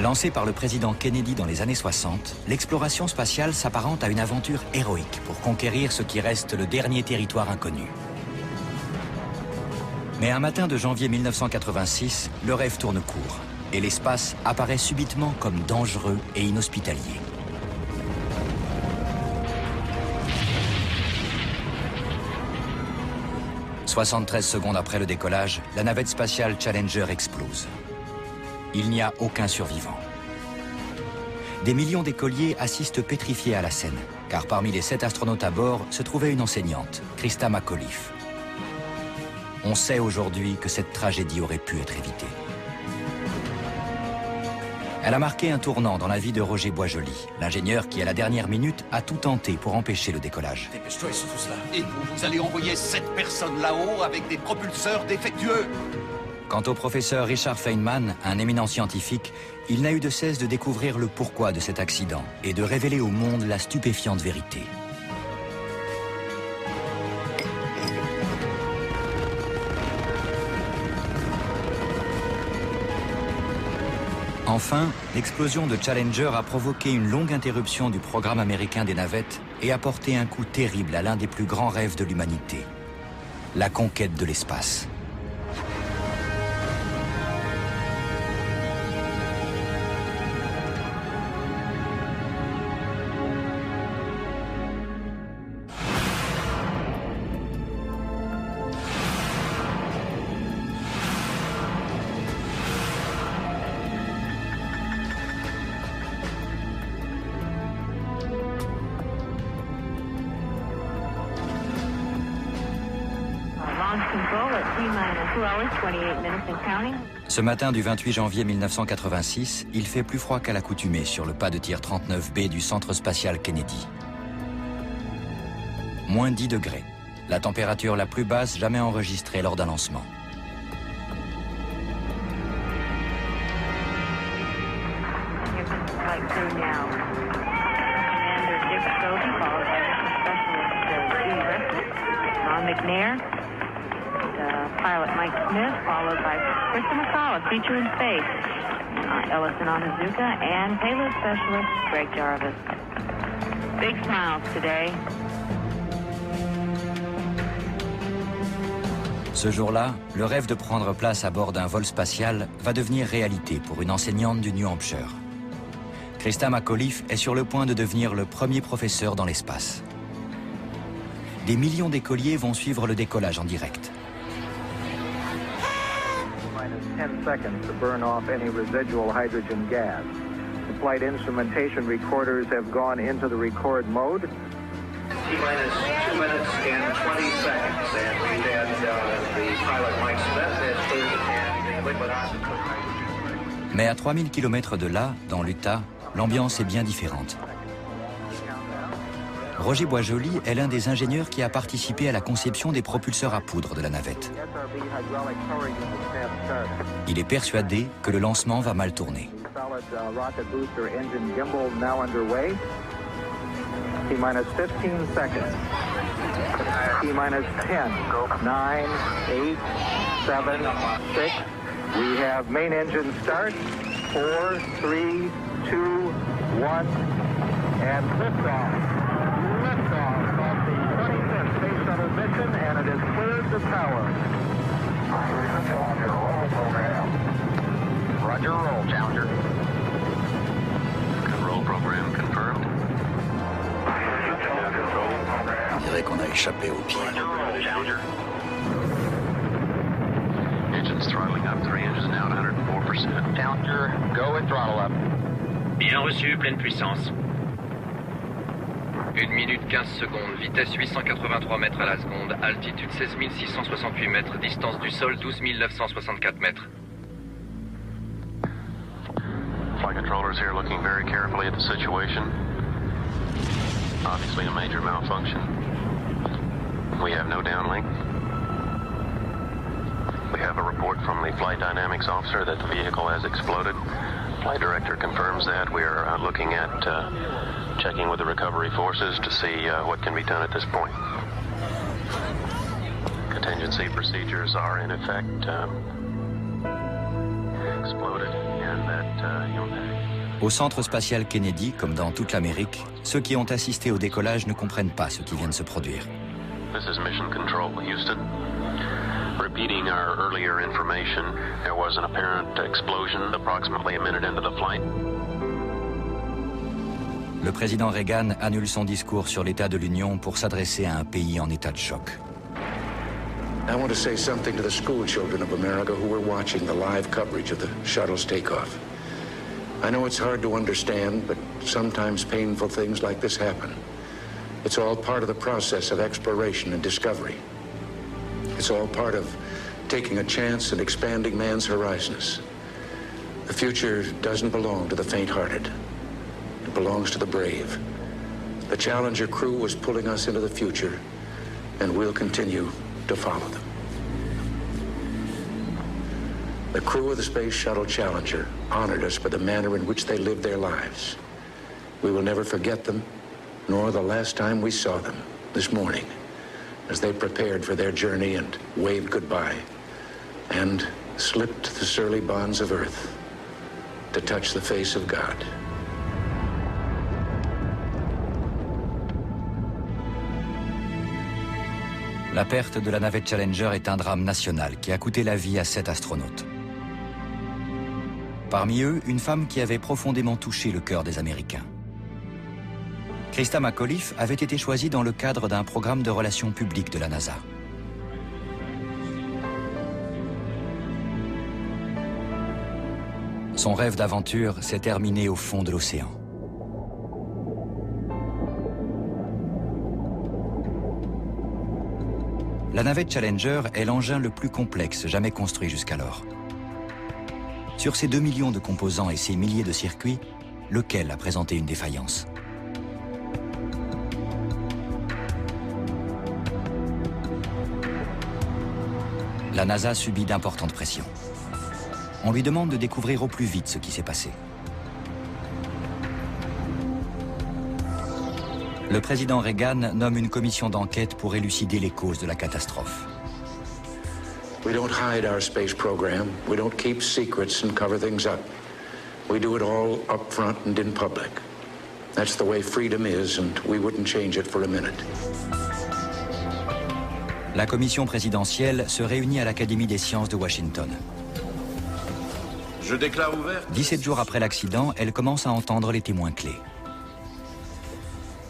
Lancée par le président Kennedy dans les années 60, l'exploration spatiale s'apparente à une aventure héroïque pour conquérir ce qui reste le dernier territoire inconnu. Mais un matin de janvier 1986, le rêve tourne court et l'espace apparaît subitement comme dangereux et inhospitalier. « 73 secondes après le décollage, la navette spatiale Challenger explose. Il n'y a aucun survivant. Des millions d'écoliers assistent pétrifiés à la scène, car parmi les 7 astronautes à bord se trouvait une enseignante, Christa McAuliffe. On sait aujourd'hui que cette tragédie aurait pu être évitée. Elle a marqué un tournant dans la vie de Roger Boisjoli, l'ingénieur qui, à la dernière minute, a tout tenté pour empêcher le décollage. Dépêche-toi sur tout cela. Et vous allez envoyer 7 personnes là-haut avec des propulseurs défectueux. Quant au professeur Richard Feynman, un éminent scientifique, il n'a eu de cesse de découvrir le pourquoi de cet accident et de révéler au monde la stupéfiante vérité. Enfin, l'explosion de Challenger a provoqué une longue interruption du programme américain des navettes et a porté un coup terrible à l'un des plus grands rêves de l'humanité, la conquête de l'espace. Ce matin du 28 janvier 1986, il fait plus froid qu'à l'accoutumée sur le pas de tir 39B du centre spatial Kennedy. Moins 10 degrés, la température la plus basse jamais enregistrée lors d'un lancement. Pilot Mike Smith, followed by Krista McCullough, feature in space. Ellison Onizuka and payload specialist Greg Jarvis. Big smiles today. Ce jour-là, le rêve de prendre place à bord d'un vol spatial va devenir réalité pour une enseignante du New Hampshire. Christa McAuliffe est sur le point de devenir le premier professeur dans l'espace. Des millions d'écoliers vont suivre le décollage en direct. 10 seconds to burn off any residual hydrogen gas. The flight instrumentation recorders have gone into the record mode. T-minus 2 minutes and 20 seconds, and we had the pilot Mike Smith has cleared and the liquid oxygen. Mais à 3000 km de là, dans l'Utah, l'ambiance est bien différente. Roger Boisjoli est l'un des ingénieurs qui a participé à la conception des propulseurs à poudre de la navette. Il est persuadé que le lancement va mal tourner. T-minus 15 seconds. T-minus 10, 9, 8, 7, 6. We have main engine start. 4, 3, 2, 1, and liftoff. Liftoff of the 25th Space Shuttle mission, and it has cleared the tower. Roger, roll, Challenger. Control program confirmed. On dirait qu'on a échappé au pied. Roger, roll, Challenger. Engines throttling up, 3 engines now at 104%. Challenger, go and throttle up. Bien reçu, pleine puissance. 1 minute 15 secondes, vitesse 883 mètres à la seconde, altitude 16 668 mètres, distance du sol 12 964 mètres. Flight controllers here looking very carefully at the situation. Obviously a major malfunction. We have no downlink. We have a report from the flight dynamics officer that the vehicle has exploded. Flight director confirms that. We are looking at checking with the recovery forces to see what can be done at this point. Contingency procedures are in effect. Exploded, and that Au centre spatial Kennedy, comme dans toute l'Amérique, ceux qui ont assisté au décollage ne comprennent pas ce qui vient de se produire. This is Mission Control, Houston. Repeating our earlier information, there was an apparent explosion approximately a minute into the flight. Le président Reagan annule son discours sur l'état de l'Union pour s'adresser à un pays en état de choc. I want to say something to the school children of America who were watching the live coverage of the shuttle's takeoff. I know it's hard to understand, but sometimes painful things like this happen. It's all part of the process of exploration and discovery. It's all part of taking a chance and expanding man's horizons. The future doesn't belong to the faint-hearted. It belongs to the brave. The Challenger crew was pulling us into the future, and we'll continue to follow them. The crew of the Space Shuttle Challenger honored us for the manner in which they lived their lives. We will never forget them, nor the last time we saw them, this morning, as they prepared for their journey and waved goodbye, and slipped the surly bonds of Earth to touch the face of God. La perte de la navette Challenger est un drame national qui a coûté la vie à 7 astronautes. Parmi eux, une femme qui avait profondément touché le cœur des Américains. Christa McAuliffe avait été choisie dans le cadre d'un programme de relations publiques de la NASA. Son rêve d'aventure s'est terminé au fond de l'océan. La navette Challenger est l'engin le plus complexe jamais construit jusqu'alors. Sur ses 2 millions de composants et ses milliers de circuits, lequel a présenté une défaillance? La NASA subit d'importantes pressions. On lui demande de découvrir au plus vite ce qui s'est passé. Le président Reagan nomme une commission d'enquête pour élucider les causes de la catastrophe. We don't hide our space program. We don't keep secrets and cover things up. We do it all up front and in public. That's the way freedom is, and we wouldn't change it for a minute. La commission présidentielle se réunit à l'Académie des sciences de Washington. Je déclare ouvert. 17 jours après l'accident, elle commence à entendre les témoins clés.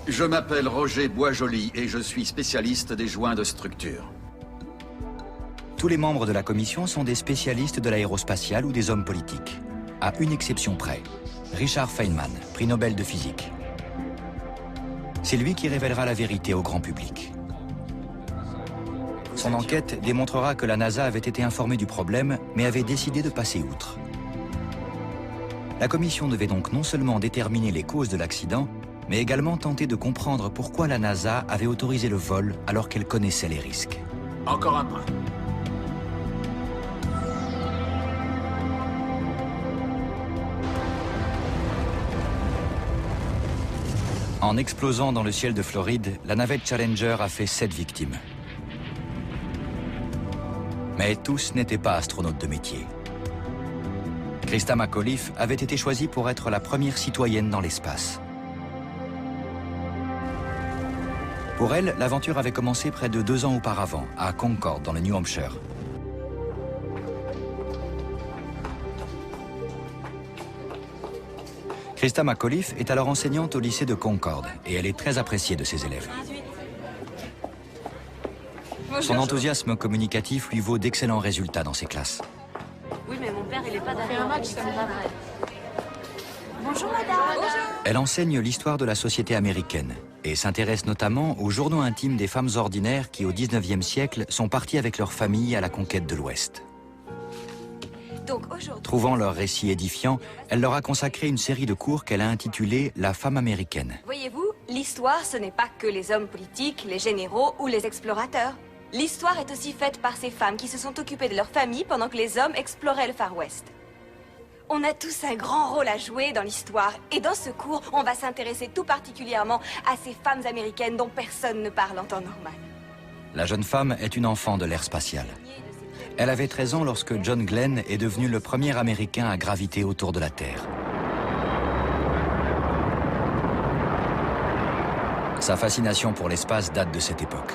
Je m'appelle Roger Boisjoli et je suis spécialiste des joints de structure. Tous les membres de la commission sont des spécialistes de l'aérospatiale ou des hommes politiques. À une exception près, Richard Feynman, prix Nobel de physique. C'est lui qui révélera la vérité au grand public. Son enquête démontrera que la NASA avait été informée du problème, mais avait décidé de passer outre. La commission devait donc non seulement déterminer les causes de l'accident, mais également tenter de comprendre pourquoi la NASA avait autorisé le vol alors qu'elle connaissait les risques. Encore un point. En explosant dans le ciel de Floride, la navette Challenger a fait 7 victimes. Mais tous n'étaient pas astronautes de métier. Christa McAuliffe avait été choisie pour être la première citoyenne dans l'espace. Pour elle, l'aventure avait commencé près de 2 ans auparavant, à Concord, dans le New Hampshire. Christa McAuliffe est alors enseignante au lycée de Concord et elle est très appréciée de ses élèves. Son enthousiasme communicatif lui vaut d'excellents résultats dans ses classes. Oui, mais mon père, il est pas d'accord. C'est pas vrai. Bonjour, madame. Bonjour. Elle enseigne l'histoire de la société américaine et s'intéresse notamment aux journaux intimes des femmes ordinaires qui, au XIXe siècle, sont parties avec leur famille à la conquête de l'Ouest. Trouvant leur récit édifiant, elle leur a consacré une série de cours qu'elle a intitulée « La femme américaine ». Voyez-vous, l'histoire, ce n'est pas que les hommes politiques, les généraux ou les explorateurs. L'histoire est aussi faite par ces femmes qui se sont occupées de leur famille pendant que les hommes exploraient le Far West. On a tous un grand rôle à jouer dans l'histoire, et dans ce cours, on va s'intéresser tout particulièrement à ces femmes américaines dont personne ne parle en temps normal. La jeune femme est une enfant de l'ère spatiale. Elle avait 13 ans lorsque John Glenn est devenu le premier Américain à graviter autour de la Terre. Sa fascination pour l'espace date de cette époque.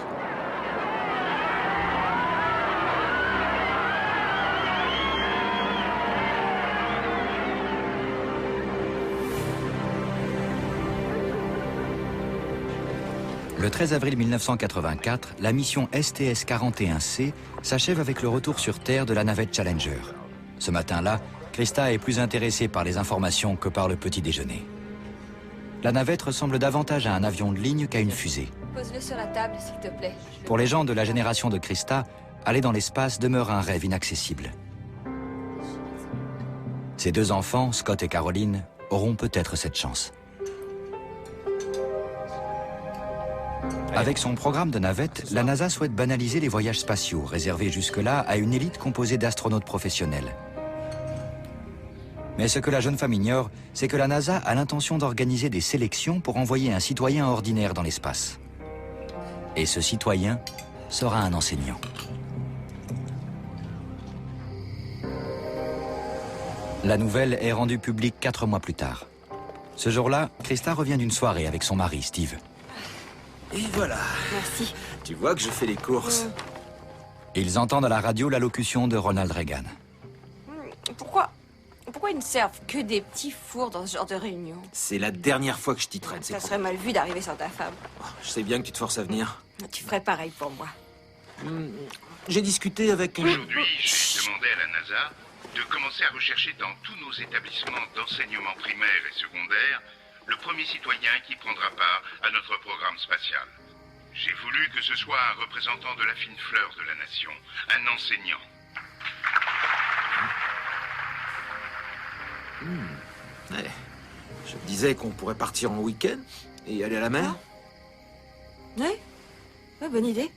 Le 13 avril 1984, la mission STS-41C s'achève avec le retour sur Terre de la navette Challenger. Ce matin-là, Krista est plus intéressée par les informations que par le petit déjeuner. La navette ressemble davantage à un avion de ligne qu'à une fusée. Pose-le sur la table, s'il te plaît. Pour les gens de la génération de Krista, aller dans l'espace demeure un rêve inaccessible. Ses deux enfants, Scott et Caroline, auront peut-être cette chance. Avec son programme de navette, la NASA souhaite banaliser les voyages spatiaux, réservés jusque-là à une élite composée d'astronautes professionnels. Mais ce que la jeune femme ignore, c'est que la NASA a l'intention d'organiser des sélections pour envoyer un citoyen ordinaire dans l'espace. Et ce citoyen sera un enseignant. La nouvelle est rendue publique 4 mois plus tard. Ce jour-là, Krista revient d'une soirée avec son mari, Steve. Et voilà. Merci. Tu vois que je fais les courses. Ils entendent à la radio l'allocution de Ronald Reagan. Pourquoi ils ne servent que des petits fours dans ce genre de réunion? C'est la dernière fois que je t'y traîne, c'est Ça pour... serait mal vu d'arriver sans ta femme. Je sais bien que tu te forces à venir. Tu ferais pareil pour moi. J'ai discuté avec... Aujourd'hui, j'ai demandé à la NASA de commencer à rechercher dans tous nos établissements d'enseignement primaire et secondaire le premier citoyen qui prendra part à notre programme spatial. J'ai voulu que ce soit un représentant de la fine fleur de la nation, un enseignant. Ouais. Je me disais qu'on pourrait partir en week-end et aller à la mer. Oui, bonne idée.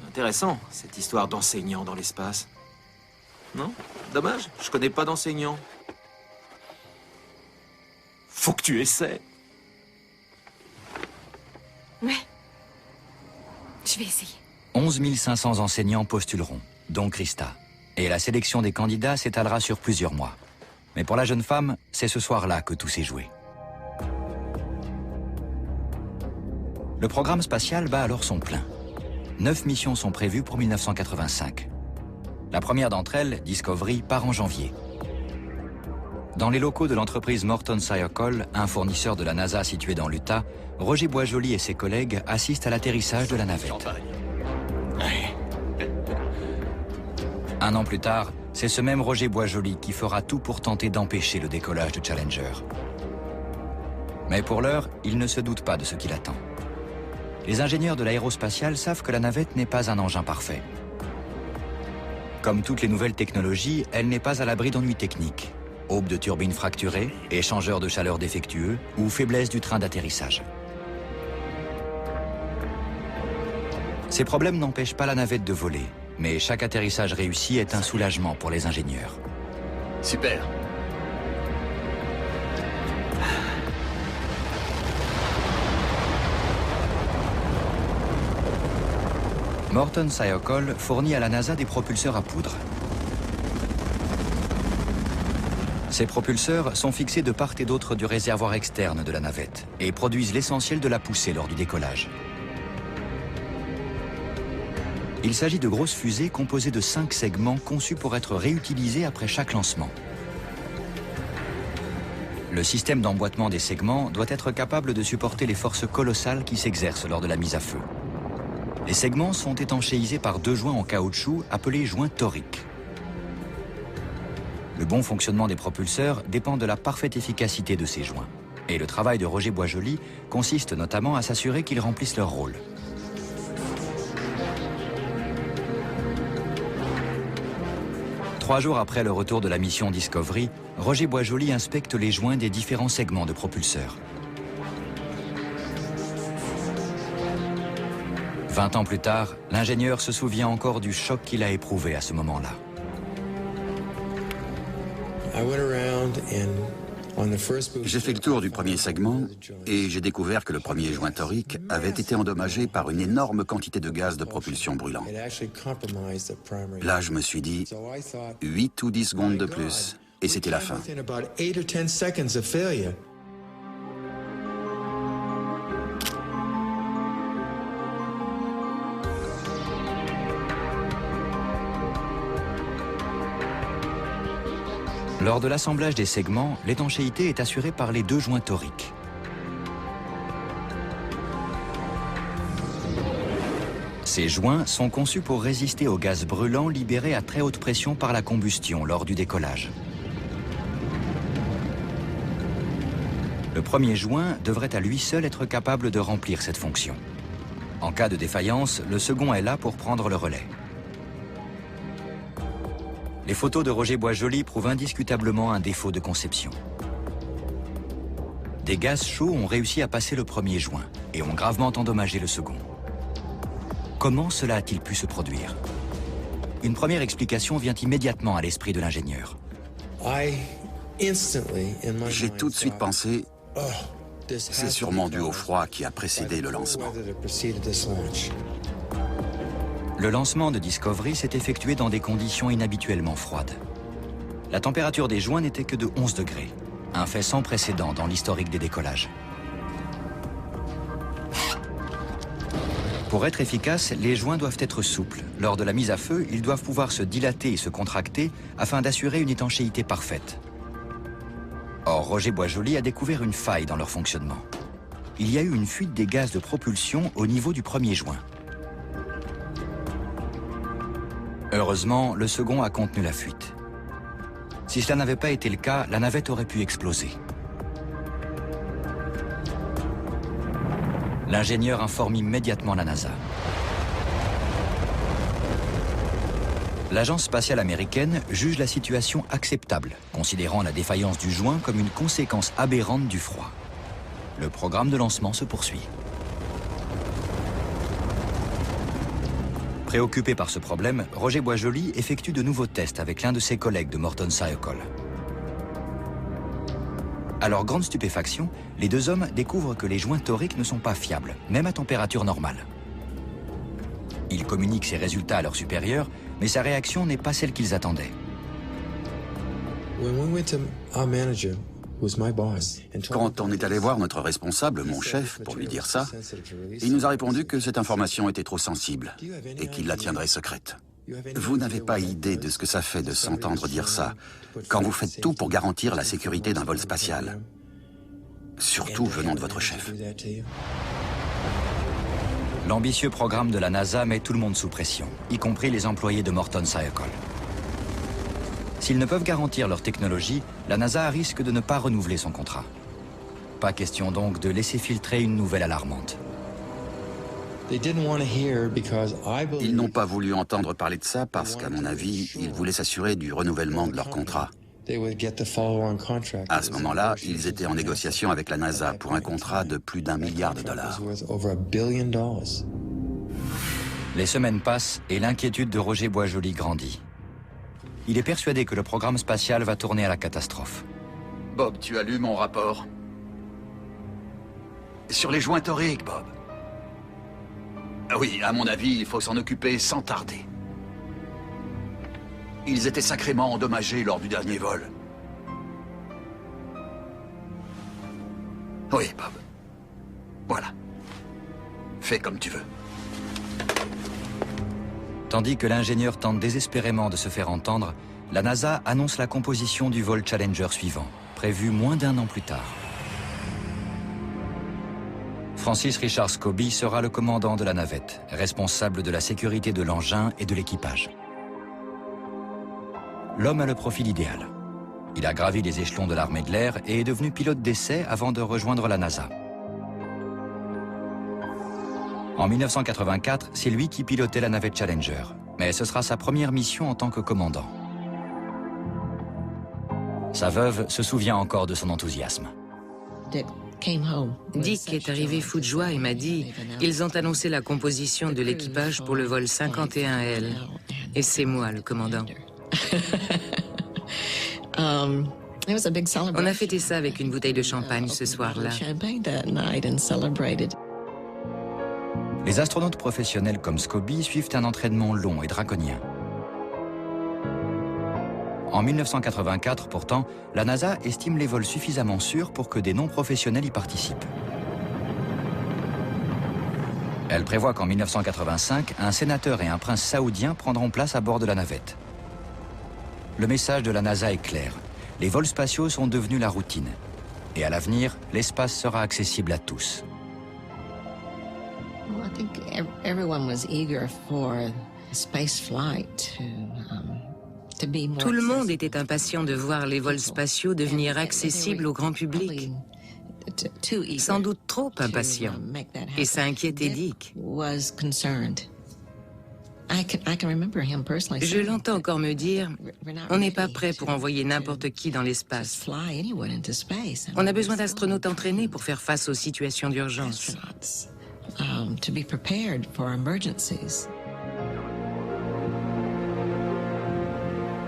Intéressant, cette histoire d'enseignant dans l'espace. Non? Dommage, je connais pas d'enseignant. Faut que tu essaies. Ouais. Je vais essayer. 11 500 enseignants postuleront, dont Krista. Et la sélection des candidats s'étalera sur plusieurs mois. Mais pour la jeune femme, c'est ce soir-là que tout s'est joué. Le programme spatial bat alors son plein. 9 missions sont prévues pour 1985. La première d'entre elles, Discovery, part en janvier. Dans les locaux de l'entreprise Morton Sciacol, un fournisseur de la NASA situé dans l'Utah, Roger Boisjoli et ses collègues assistent à l'atterrissage de la navette. Un an plus tard, c'est ce même Roger Boisjoli qui fera tout pour tenter d'empêcher le décollage de Challenger. Mais pour l'heure, il ne se doute pas de ce qui l'attend. Les ingénieurs de l'aérospatiale savent que la navette n'est pas un engin parfait. Comme toutes les nouvelles technologies, elle n'est pas à l'abri d'ennuis techniques. Aube de turbines fracturées, échangeurs de chaleur défectueux ou faiblesse du train d'atterrissage. Ces problèmes n'empêchent pas la navette de voler, mais chaque atterrissage réussi est un soulagement pour les ingénieurs. Super. Morton Sciacol fournit à la NASA des propulseurs à poudre. Ces propulseurs sont fixés de part et d'autre du réservoir externe de la navette et produisent l'essentiel de la poussée lors du décollage. Il s'agit de grosses fusées composées de 5 segments conçus pour être réutilisés après chaque lancement. Le système d'emboîtement des segments doit être capable de supporter les forces colossales qui s'exercent lors de la mise à feu. Les segments sont étanchéisés par 2 joints en caoutchouc appelés joints toriques. Le bon fonctionnement des propulseurs dépend de la parfaite efficacité de ces joints. Et le travail de Roger Boisjoli consiste notamment à s'assurer qu'ils remplissent leur rôle. Trois jours après le retour de la mission Discovery, Roger Boisjoli inspecte les joints des différents segments de propulseurs. 20 ans plus tard, l'ingénieur se souvient encore du choc qu'il a éprouvé à ce moment-là. J'ai fait le tour du premier segment et j'ai découvert que le premier joint torique avait été endommagé par une énorme quantité de gaz de propulsion brûlant. Là, je me suis dit, 8 ou 10 secondes de plus, et c'était la fin. Lors de l'assemblage des segments, l'étanchéité est assurée par les 2 joints toriques. Ces joints sont conçus pour résister au gaz brûlant libéré à très haute pression par la combustion lors du décollage. Le premier joint devrait à lui seul être capable de remplir cette fonction. En cas de défaillance, le second est là pour prendre le relais. Les photos de Roger Boisjoli prouvent indiscutablement un défaut de conception. Des gaz chauds ont réussi à passer le premier joint et ont gravement endommagé le second. Comment cela a-t-il pu se produire? Une première explication vient immédiatement à l'esprit de l'ingénieur. J'ai tout de suite pensé, c'est sûrement dû au froid qui a précédé le lancement. Le lancement de Discovery s'est effectué dans des conditions inhabituellement froides. La température des joints n'était que de 11 degrés, un fait sans précédent dans l'historique des décollages. Pour être efficaces, les joints doivent être souples. Lors de la mise à feu, ils doivent pouvoir se dilater et se contracter afin d'assurer une étanchéité parfaite. Or, Roger Boisjoli a découvert une faille dans leur fonctionnement. Il y a eu une fuite des gaz de propulsion au niveau du premier joint. Heureusement, le second a contenu la fuite. Si cela n'avait pas été le cas, la navette aurait pu exploser. L'ingénieur informe immédiatement la NASA. L'agence spatiale américaine juge la situation acceptable, considérant la défaillance du joint comme une conséquence aberrante du froid. Le programme de lancement se poursuit. Préoccupé par ce problème, Roger Boisjoli effectue de nouveaux tests avec l'un de ses collègues de Morton Sciacol. À leur grande stupéfaction, les 2 hommes découvrent que les joints toriques ne sont pas fiables, même à température normale. Ils communiquent ces résultats à leur supérieur, mais sa réaction n'est pas celle qu'ils attendaient. Quand on est allé voir notre responsable, mon chef, pour lui dire ça, il nous a répondu que cette information était trop sensible et qu'il la tiendrait secrète. Vous n'avez pas idée de ce que ça fait de s'entendre dire ça, quand vous faites tout pour garantir la sécurité d'un vol spatial. Surtout venant de votre chef. L'ambitieux programme de la NASA met tout le monde sous pression, y compris les employés de Morton Sciacol. S'ils ne peuvent garantir leur technologie, la NASA risque de ne pas renouveler son contrat. Pas question donc de laisser filtrer une nouvelle alarmante. Ils n'ont pas voulu entendre parler de ça parce qu'à mon avis, ils voulaient s'assurer du renouvellement de leur contrat. À ce moment-là, ils étaient en négociation avec la NASA pour un contrat de plus d'1 milliard de dollars. Les semaines passent et l'inquiétude de Roger Boisjoli grandit. Il est persuadé que le programme spatial va tourner à la catastrophe. Bob, tu as lu mon rapport? Sur les joints toriques, Bob. Oui, à mon avis, il faut s'en occuper sans tarder. Ils étaient sacrément endommagés lors du dernier vol. Oui, Bob. Voilà. Fais comme tu veux. Tandis que l'ingénieur tente désespérément de se faire entendre, la NASA annonce la composition du vol Challenger suivant, prévu moins d'1 an plus tard. Francis Richard Scobie sera le commandant de la navette, responsable de la sécurité de l'engin et de l'équipage. L'homme a le profil idéal. Il a gravi les échelons de l'armée de l'air et est devenu pilote d'essai avant de rejoindre la NASA. En 1984, c'est lui qui pilotait la navette Challenger, mais ce sera sa première mission en tant que commandant. Sa veuve se souvient encore de son enthousiasme. Dick est arrivé fou de joie et m'a dit « Ils ont annoncé la composition de l'équipage pour le vol 51L. Et c'est moi le commandant. » On a fêté ça avec une bouteille de champagne ce soir-là. Les astronautes professionnels comme Scobie suivent un entraînement long et draconien. En 1984, pourtant, la NASA estime les vols suffisamment sûrs pour que des non-professionnels y participent. Elle prévoit qu'en 1985, un sénateur et un prince saoudien prendront place à bord de la navette. Le message de la NASA est clair. les vols spatiaux sont devenus la routine. Et à l'avenir, l'espace sera accessible à tous. Well, I think everyone was eager for space flight to be more. Tout le monde était impatient de voir les vols spatiaux devenir accessibles au grand public. Sans doute trop impatient. Et ça inquiétait Dick. Je l'entends encore me dire, on n'est pas prêt pour envoyer n'importe qui dans l'espace. On a besoin d'astronautes entraînés pour faire face aux situations d'urgence.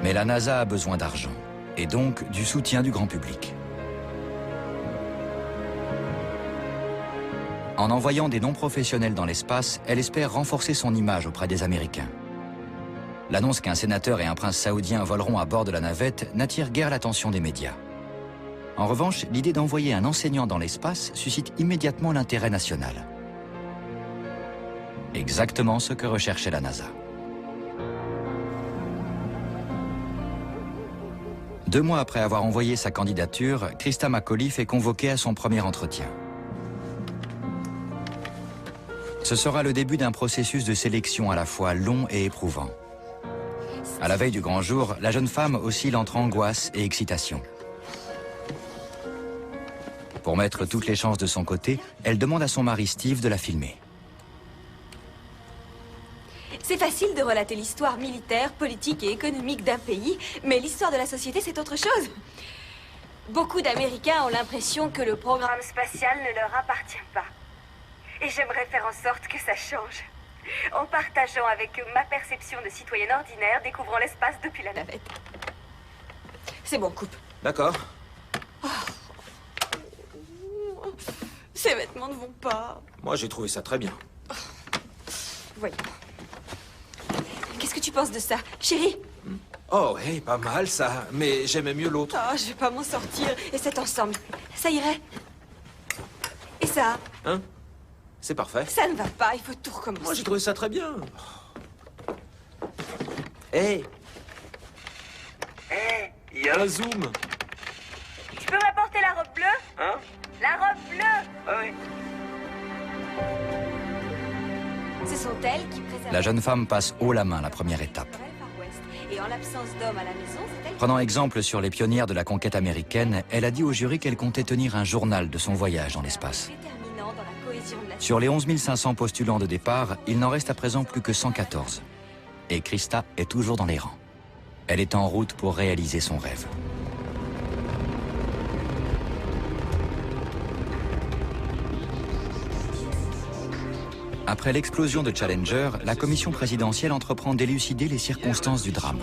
Mais la NASA a besoin d'argent, et donc du soutien du grand public. En envoyant des non-professionnels dans l'espace, elle espère renforcer son image auprès des Américains. L'annonce qu'un sénateur et un prince saoudien voleront à bord de la navette n'attire guère l'attention des médias. En revanche, l'idée d'envoyer un enseignant dans l'espace suscite immédiatement l'intérêt national. Exactement ce que recherchait la NASA. 2 mois après avoir envoyé sa candidature, Christa McAuliffe est convoquée à son premier entretien. Ce sera le début d'un processus de sélection à la fois long et éprouvant. À la veille du grand jour, la jeune femme oscille entre angoisse et excitation. Pour mettre toutes les chances de son côté, elle demande à son mari Steve de la filmer. C'est facile de relater l'histoire militaire, politique et économique d'un pays, mais l'histoire de la société, c'est autre chose. Beaucoup d'Américains ont l'impression que le programme spatial ne leur appartient pas. Et j'aimerais faire en sorte que ça change. En partageant avec eux ma perception de citoyenne ordinaire, découvrant l'espace depuis la navette. C'est bon, coupe. D'accord. Oh. Ces vêtements ne vont pas. Moi, j'ai trouvé ça très bien. Voyons. Qu'est-ce que tu penses de ça, chérie? Oh, hey, pas mal ça, mais j'aimais mieux l'autre. Oh, je vais pas m'en sortir. Et cet ensemble, ça irait? Et ça? Hein? C'est parfait. Ça ne va pas, il faut tout recommencer. Moi, j'ai trouvé ça très bien. Hé! Hé! Il y a un zoom. Tu peux m'apporter la robe bleue? Hein? La robe bleue! Ah oui. Ce sont elles qui préservent... La jeune femme passe haut la main la première étape. Et en l'absence d'hommes à la maison, c'est elle... Prenant exemple sur les pionnières de la conquête américaine, elle a dit au jury qu'elle comptait tenir un journal de son voyage dans l'espace. Sur les 11 500 postulants de départ, il n'en reste à présent plus que 114. Et Christa est toujours dans les rangs. Elle est en route pour réaliser son rêve. Après l'explosion de Challenger, la commission présidentielle entreprend d'élucider les circonstances du drame.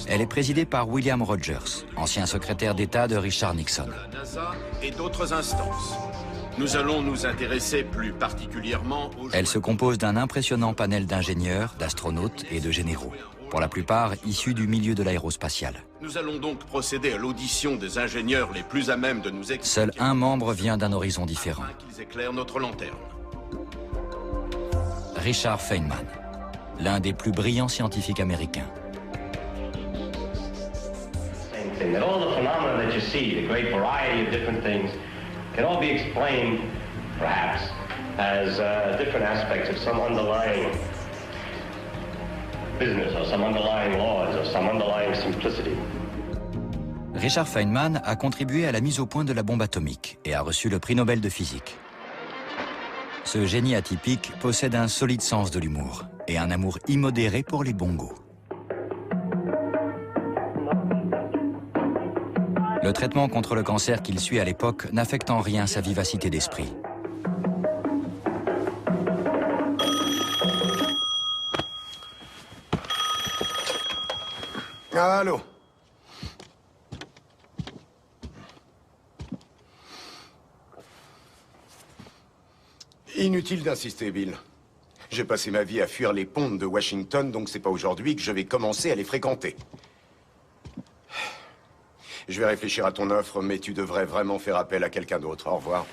Elle est présidée par William Rogers, ancien secrétaire d'État de Richard Nixon. La NASA et d'autres instances. Nous allons nous intéresser plus particulièrement aux... Elle se compose d'un impressionnant panel d'ingénieurs, d'astronautes et de généraux, pour la plupart issus du milieu de l'aérospatial. Nous allons donc procéder à l'audition des ingénieurs les plus à même de nous expliquer... Seul un membre vient d'un horizon différent. ...qu'ils éclairent notre lanterne. Richard Feynman, l'un des plus brillants scientifiques américains. Can all be explained, perhaps, as different aspects of some underlying business, or some underlying laws, or some underlying simplicity. Richard Feynman a contribué à la mise au point de la bombe atomique et a reçu le prix Nobel de physique. Ce génie atypique possède un solide sens de l'humour et un amour immodéré pour les bongos. Le traitement contre le cancer qu'il suit à l'époque n'affecte en rien sa vivacité d'esprit. Allô? Inutile d'insister, Bill. J'ai passé ma vie à fuir les pontes de Washington, donc c'est pas aujourd'hui que je vais commencer à les fréquenter. Je vais réfléchir à ton offre, mais tu devrais vraiment faire appel à quelqu'un d'autre. Au revoir.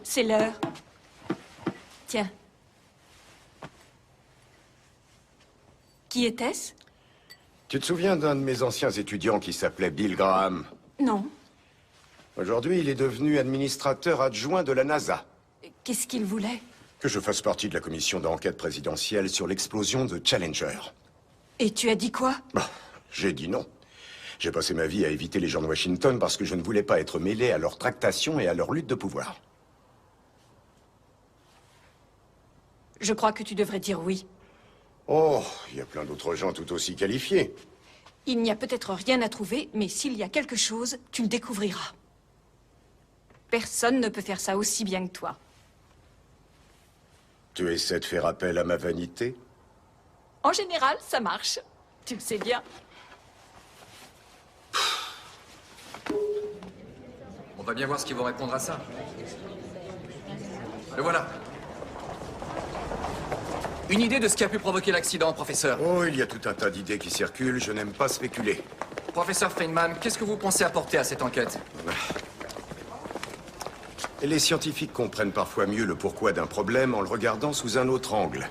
C'est l'heure. Tiens. Qui était-ce? Tu te souviens d'un de mes anciens étudiants qui s'appelait Bill Graham? Non. Aujourd'hui, il est devenu administrateur adjoint de la NASA. Qu'est-ce qu'il voulait? Que je fasse partie de la commission d'enquête présidentielle sur l'explosion de Challenger. Et tu as dit quoi? Bah, j'ai dit non. J'ai passé ma vie à éviter les gens de Washington parce que je ne voulais pas être mêlé à leurs tractations et à leur lutte de pouvoir. Je crois que tu devrais dire oui. Oh, il y a plein d'autres gens tout aussi qualifiés. Il n'y a peut-être rien à trouver, mais s'il y a quelque chose, tu le découvriras. Personne ne peut faire ça aussi bien que toi. Tu essaies de faire appel à ma vanité? En général, ça marche. Tu le sais bien. On va bien voir ce qu'ils vont répondre à ça. Le voilà. Une idée de ce qui a pu provoquer l'accident, professeur? Oh, il y a tout un tas d'idées qui circulent, je n'aime pas spéculer. Professeur Feynman, qu'est-ce que vous pensez apporter à cette enquête? Les scientifiques comprennent parfois mieux le pourquoi d'un problème en le regardant sous un autre angle.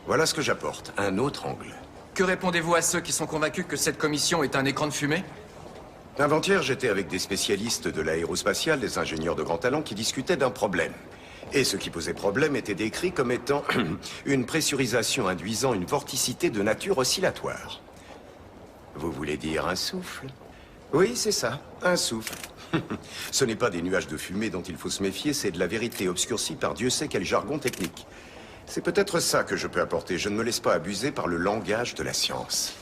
Voilà ce que j'apporte, un autre angle. Que répondez-vous à ceux qui sont convaincus que cette commission est un écran de fumée? Avant-hier, j'étais avec des spécialistes de l'aérospatiale, des ingénieurs de grand talent qui discutaient d'un problème. Et ce qui posait problème était décrit comme étant une pressurisation induisant une vorticité de nature oscillatoire. Vous voulez dire un souffle? Oui, c'est ça, un souffle. Ce n'est pas des nuages de fumée dont il faut se méfier, c'est de la vérité obscurcie par Dieu sait quel jargon technique. C'est peut-être ça que je peux apporter. Je ne me laisse pas abuser par le langage de la science.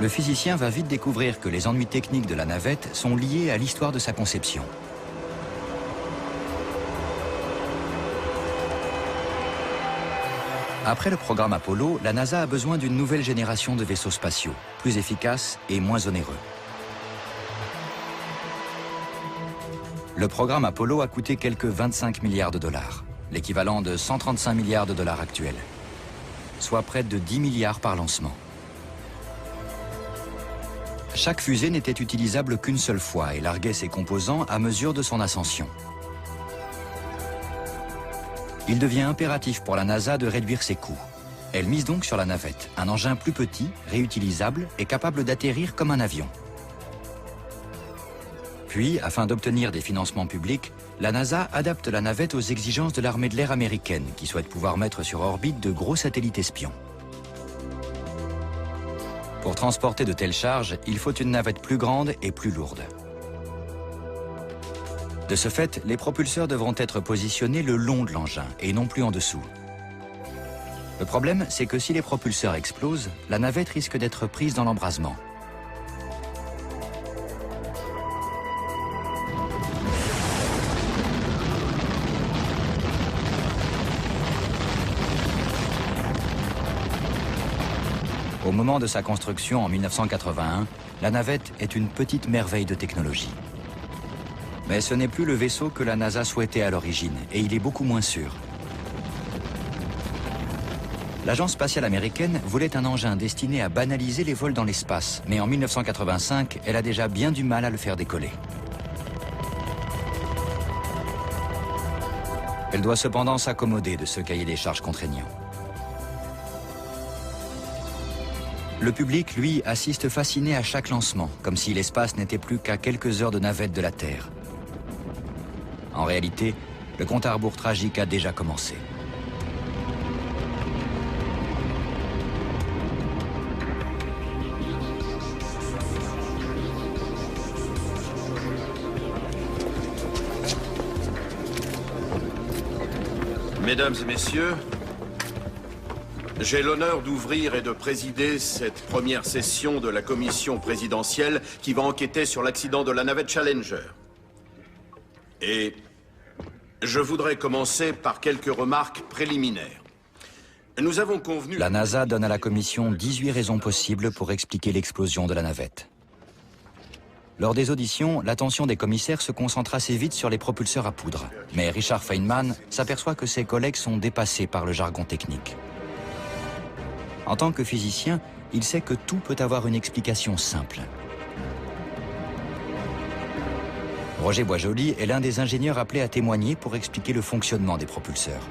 Le physicien va vite découvrir que les ennuis techniques de la navette sont liés à l'histoire de sa conception. Après le programme Apollo, la NASA a besoin d'une nouvelle génération de vaisseaux spatiaux, plus efficaces et moins onéreux. Le programme Apollo a coûté quelques 25 milliards de dollars, l'équivalent de 135 milliards de dollars actuels, soit près de 10 milliards par lancement. Chaque fusée n'était utilisable qu'une seule fois et larguait ses composants à mesure de son ascension. Il devient impératif pour la NASA de réduire ses coûts. Elle mise donc sur la navette, un engin plus petit, réutilisable et capable d'atterrir comme un avion. Puis, afin d'obtenir des financements publics, la NASA adapte la navette aux exigences de l'armée de l'air américaine, qui souhaite pouvoir mettre sur orbite de gros satellites espions. Pour transporter de telles charges, il faut une navette plus grande et plus lourde. De ce fait, les propulseurs devront être positionnés le long de l'engin et non plus en dessous. Le problème, c'est que si les propulseurs explosent, la navette risque d'être prise dans l'embrasement. Au moment de sa construction en 1981, la navette est une petite merveille de technologie. Mais ce n'est plus le vaisseau que la NASA souhaitait à l'origine, et il est beaucoup moins sûr. L'Agence spatiale américaine voulait un engin destiné à banaliser les vols dans l'espace, mais en 1985, elle a déjà bien du mal à le faire décoller. Elle doit cependant s'accommoder de ce cahier des charges contraignant. Le public, lui, assiste fasciné à chaque lancement, comme si l'espace n'était plus qu'à quelques heures de navette de la Terre. En réalité, le compte à rebours tragique a déjà commencé. Mesdames et messieurs, j'ai l'honneur d'ouvrir et de présider cette première session de la commission présidentielle qui va enquêter sur l'accident de la navette Challenger. Et je voudrais commencer par quelques remarques préliminaires. Nous avons convenu... La NASA donne à la commission 18 raisons possibles pour expliquer l'explosion de la navette. Lors des auditions, l'attention des commissaires se concentre assez vite sur les propulseurs à poudre. Mais Richard Feynman s'aperçoit que ses collègues sont dépassés par le jargon technique. En tant que physicien, il sait que tout peut avoir une explication simple. Roger Boisjoli est l'un des ingénieurs appelés à témoigner pour expliquer le fonctionnement des propulseurs.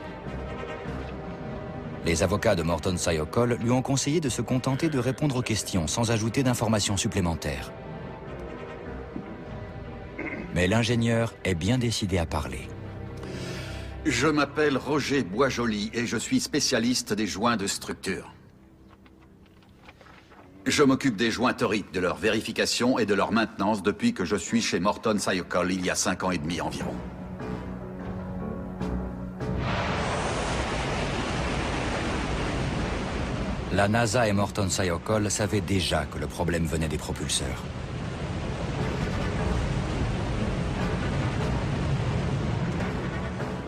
Les avocats de Morton Sayokol lui ont conseillé de se contenter de répondre aux questions sans ajouter d'informations supplémentaires. Mais l'ingénieur est bien décidé à parler. Je m'appelle Roger Boisjoli et je suis spécialiste des joints de structure. Je m'occupe des joints toriques, de leur vérification et de leur maintenance depuis que je suis chez Morton Sayokol il y a 5 ans et demi environ. La NASA et Morton Sayokol savaient déjà que le problème venait des propulseurs.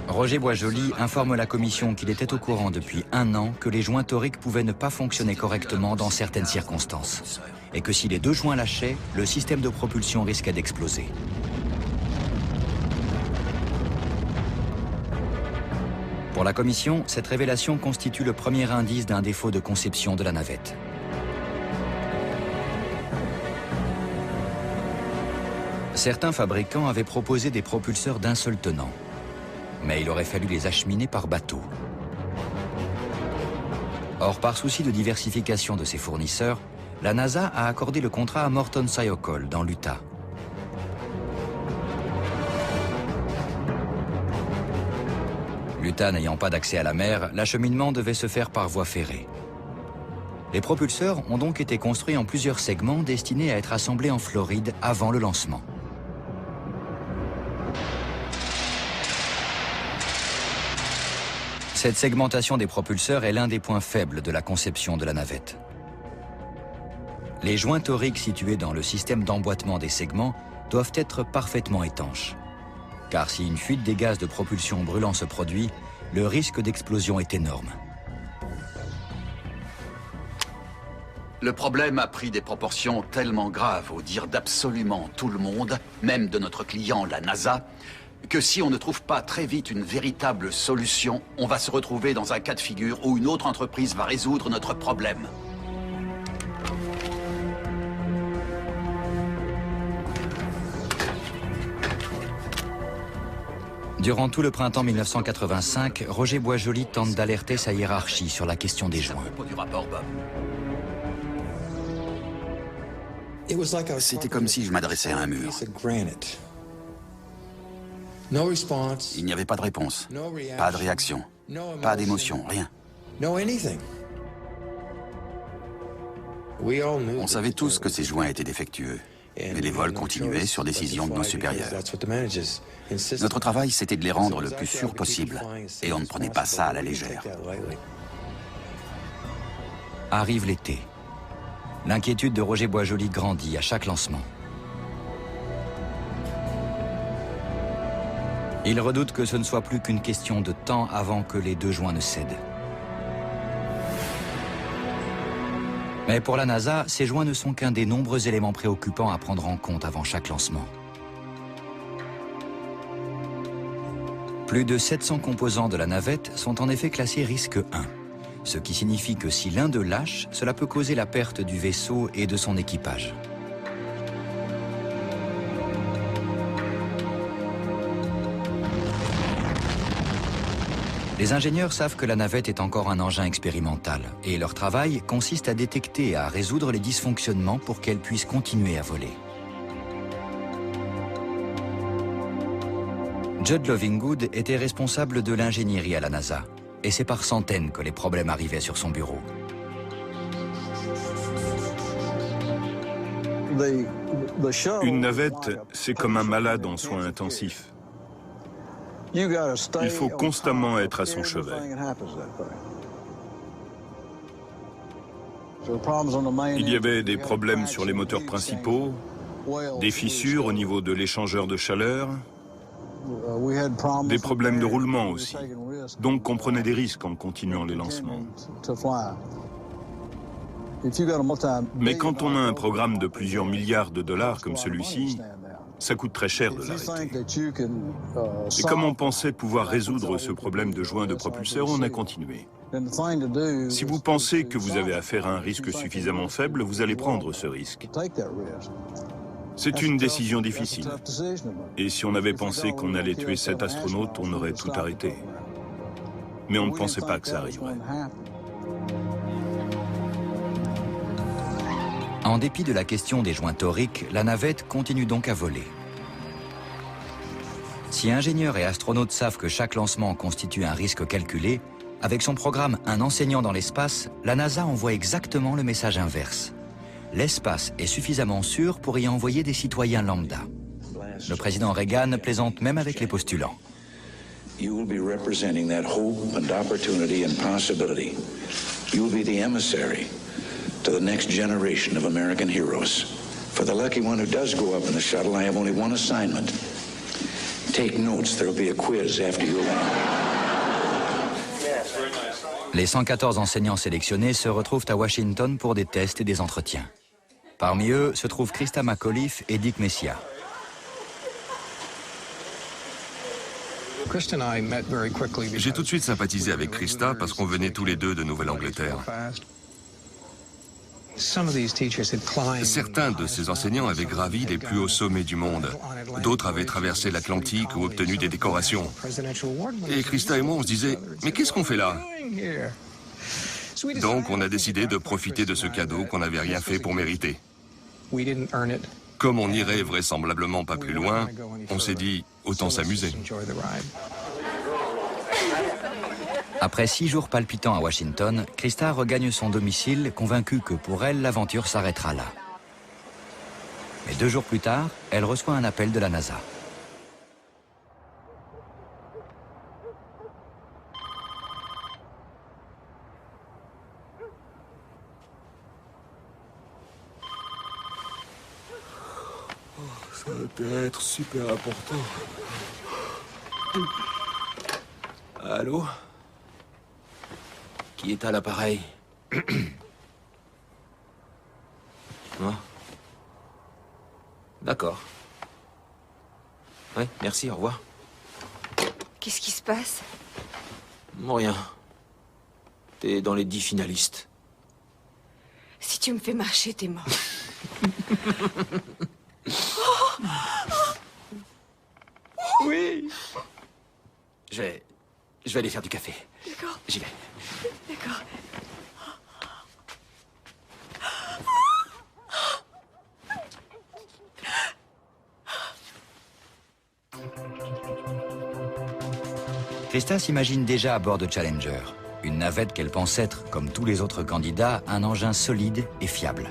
Roger Boisjoli informe la commission qu'il était au courant depuis 1 an que les joints toriques pouvaient ne pas fonctionner correctement dans certaines circonstances et que si les 2 joints lâchaient, le système de propulsion risquait d'exploser. Pour la commission, cette révélation constitue le premier indice d'un défaut de conception de la navette. Certains fabricants avaient proposé des propulseurs d'un seul tenant, mais il aurait fallu les acheminer par bateau. Or, par souci de diversification de ses fournisseurs, la NASA a accordé le contrat à Morton Sayokol dans l'Utah. L'Utah n'ayant pas d'accès à la mer, l'acheminement devait se faire par voie ferrée. Les propulseurs ont donc été construits en plusieurs segments destinés à être assemblés en Floride avant le lancement. Cette segmentation des propulseurs est l'un des points faibles de la conception de la navette. Les joints toriques situés dans le système d'emboîtement des segments doivent être parfaitement étanches. Car si une fuite des gaz de propulsion brûlant se produit, le risque d'explosion est énorme. Le problème a pris des proportions tellement graves, au dire d'absolument tout le monde, même de notre client, la NASA, que si on ne trouve pas très vite une véritable solution, on va se retrouver dans un cas de figure où une autre entreprise va résoudre notre problème. Durant tout le printemps 1985, Roger Boisjoli tente d'alerter sa hiérarchie sur la question des joints. C'était comme si je m'adressais à un mur. Il n'y avait pas de réponse, pas de réaction, pas d'émotion, rien. On savait tous que ces joints étaient défectueux, mais les vols continuaient sur décision de nos supérieurs. Notre travail, c'était de les rendre le plus sûrs possible, et on ne prenait pas ça à la légère. Arrive l'été. L'inquiétude de Roger Boisjoli grandit à chaque lancement. Il redoute que ce ne soit plus qu'une question de temps avant que les 2 joints ne cèdent. Mais pour la NASA, ces joints ne sont qu'un des nombreux éléments préoccupants à prendre en compte avant chaque lancement. Plus de 700 composants de la navette sont en effet classés risque 1, ce qui signifie que si l'un d'eux lâche, cela peut causer la perte du vaisseau et de son équipage. Les ingénieurs savent que la navette est encore un engin expérimental et leur travail consiste à détecter et à résoudre les dysfonctionnements pour qu'elle puisse continuer à voler. Judd Lovingood était responsable de l'ingénierie à la NASA et c'est par centaines que les problèmes arrivaient sur son bureau. Une navette, c'est comme un malade en soins intensifs. Il faut constamment être à son chevet. Il y avait des problèmes sur les moteurs principaux, des fissures au niveau de l'échangeur de chaleur, des problèmes de roulement aussi. Donc on prenait des risques en continuant les lancements. Mais quand on a un programme de plusieurs milliards de dollars comme celui-ci, ça coûte très cher de l'arrêter. Et comme on pensait pouvoir résoudre ce problème de joint de propulseur, on a continué. Si vous pensez que vous avez affaire à un risque suffisamment faible, vous allez prendre ce risque. C'est une décision difficile. Et si on avait pensé qu'on allait tuer 7 astronautes, on aurait tout arrêté. Mais on ne pensait pas que ça arriverait. En dépit de la question des joints toriques, la navette continue donc à voler. Si ingénieurs et astronautes savent que chaque lancement constitue un risque calculé, avec son programme Un enseignant dans l'espace, la NASA envoie exactement le message inverse. L'espace est suffisamment sûr pour y envoyer des citoyens lambda. Le président Reagan plaisante même avec les postulants. You will be representing that hope and opportunity and possibility. You will be the emissary to the next generation of American heroes. For the lucky one who does go up in the shuttle, I have only one assignment. Take notes, there will be a quiz after you land. Les 114 enseignants sélectionnés se retrouvent à Washington pour des tests et des entretiens. Parmi eux se trouvent Christa McAuliffe et Dick Messia. J'ai tout de suite sympathisé avec Christa parce qu'on venait tous les deux de Nouvelle-Angleterre. Certains de ces enseignants avaient gravi les plus hauts sommets du monde. D'autres avaient traversé l'Atlantique ou obtenu des décorations. Et Christa et moi, on se disait, mais qu'est-ce qu'on fait là? Donc on a décidé de profiter de ce cadeau qu'on n'avait rien fait pour mériter. Comme on n'irait vraisemblablement pas plus loin, on s'est dit, autant s'amuser. Après 6 jours palpitants à Washington, Christa regagne son domicile, convaincue que pour elle, l'aventure s'arrêtera là. Mais 2 jours plus tard, elle reçoit un appel de la NASA. Ça doit être super important. Allô? Qui est à l'appareil? Moi? D'accord. Oui, merci, au revoir. Qu'est-ce qui se passe? Rien. T'es dans les 10 finalistes. Si tu me fais marcher, t'es mort. Oui. Je vais aller faire du café. D'accord. J'y vais. D'accord. Christa s'imagine déjà à bord de Challenger, une navette qu'elle pense être, comme tous les autres candidats, un engin solide et fiable.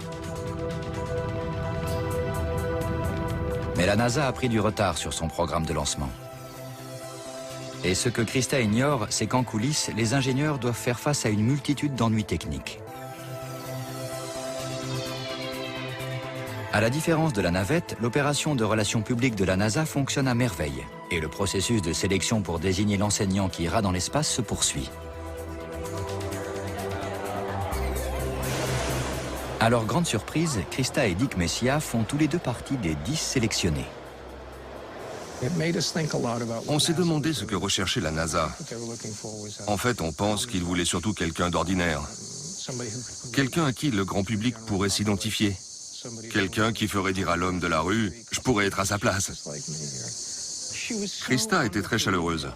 Mais la NASA a pris du retard sur son programme de lancement. Et ce que Christa ignore, c'est qu'en coulisses, les ingénieurs doivent faire face à une multitude d'ennuis techniques. À la différence de la navette, l'opération de relations publiques de la NASA fonctionne à merveille. Et le processus de sélection pour désigner l'enseignant qui ira dans l'espace se poursuit. À leur grande surprise, Christa et Dick Messia font tous les deux partie des 10 sélectionnés. On s'est demandé ce que recherchait la NASA. En fait, on pense qu'il voulait surtout quelqu'un d'ordinaire. Quelqu'un à qui le grand public pourrait s'identifier. Quelqu'un qui ferait dire à l'homme de la rue « Je pourrais être à sa place ». Christa était très chaleureuse.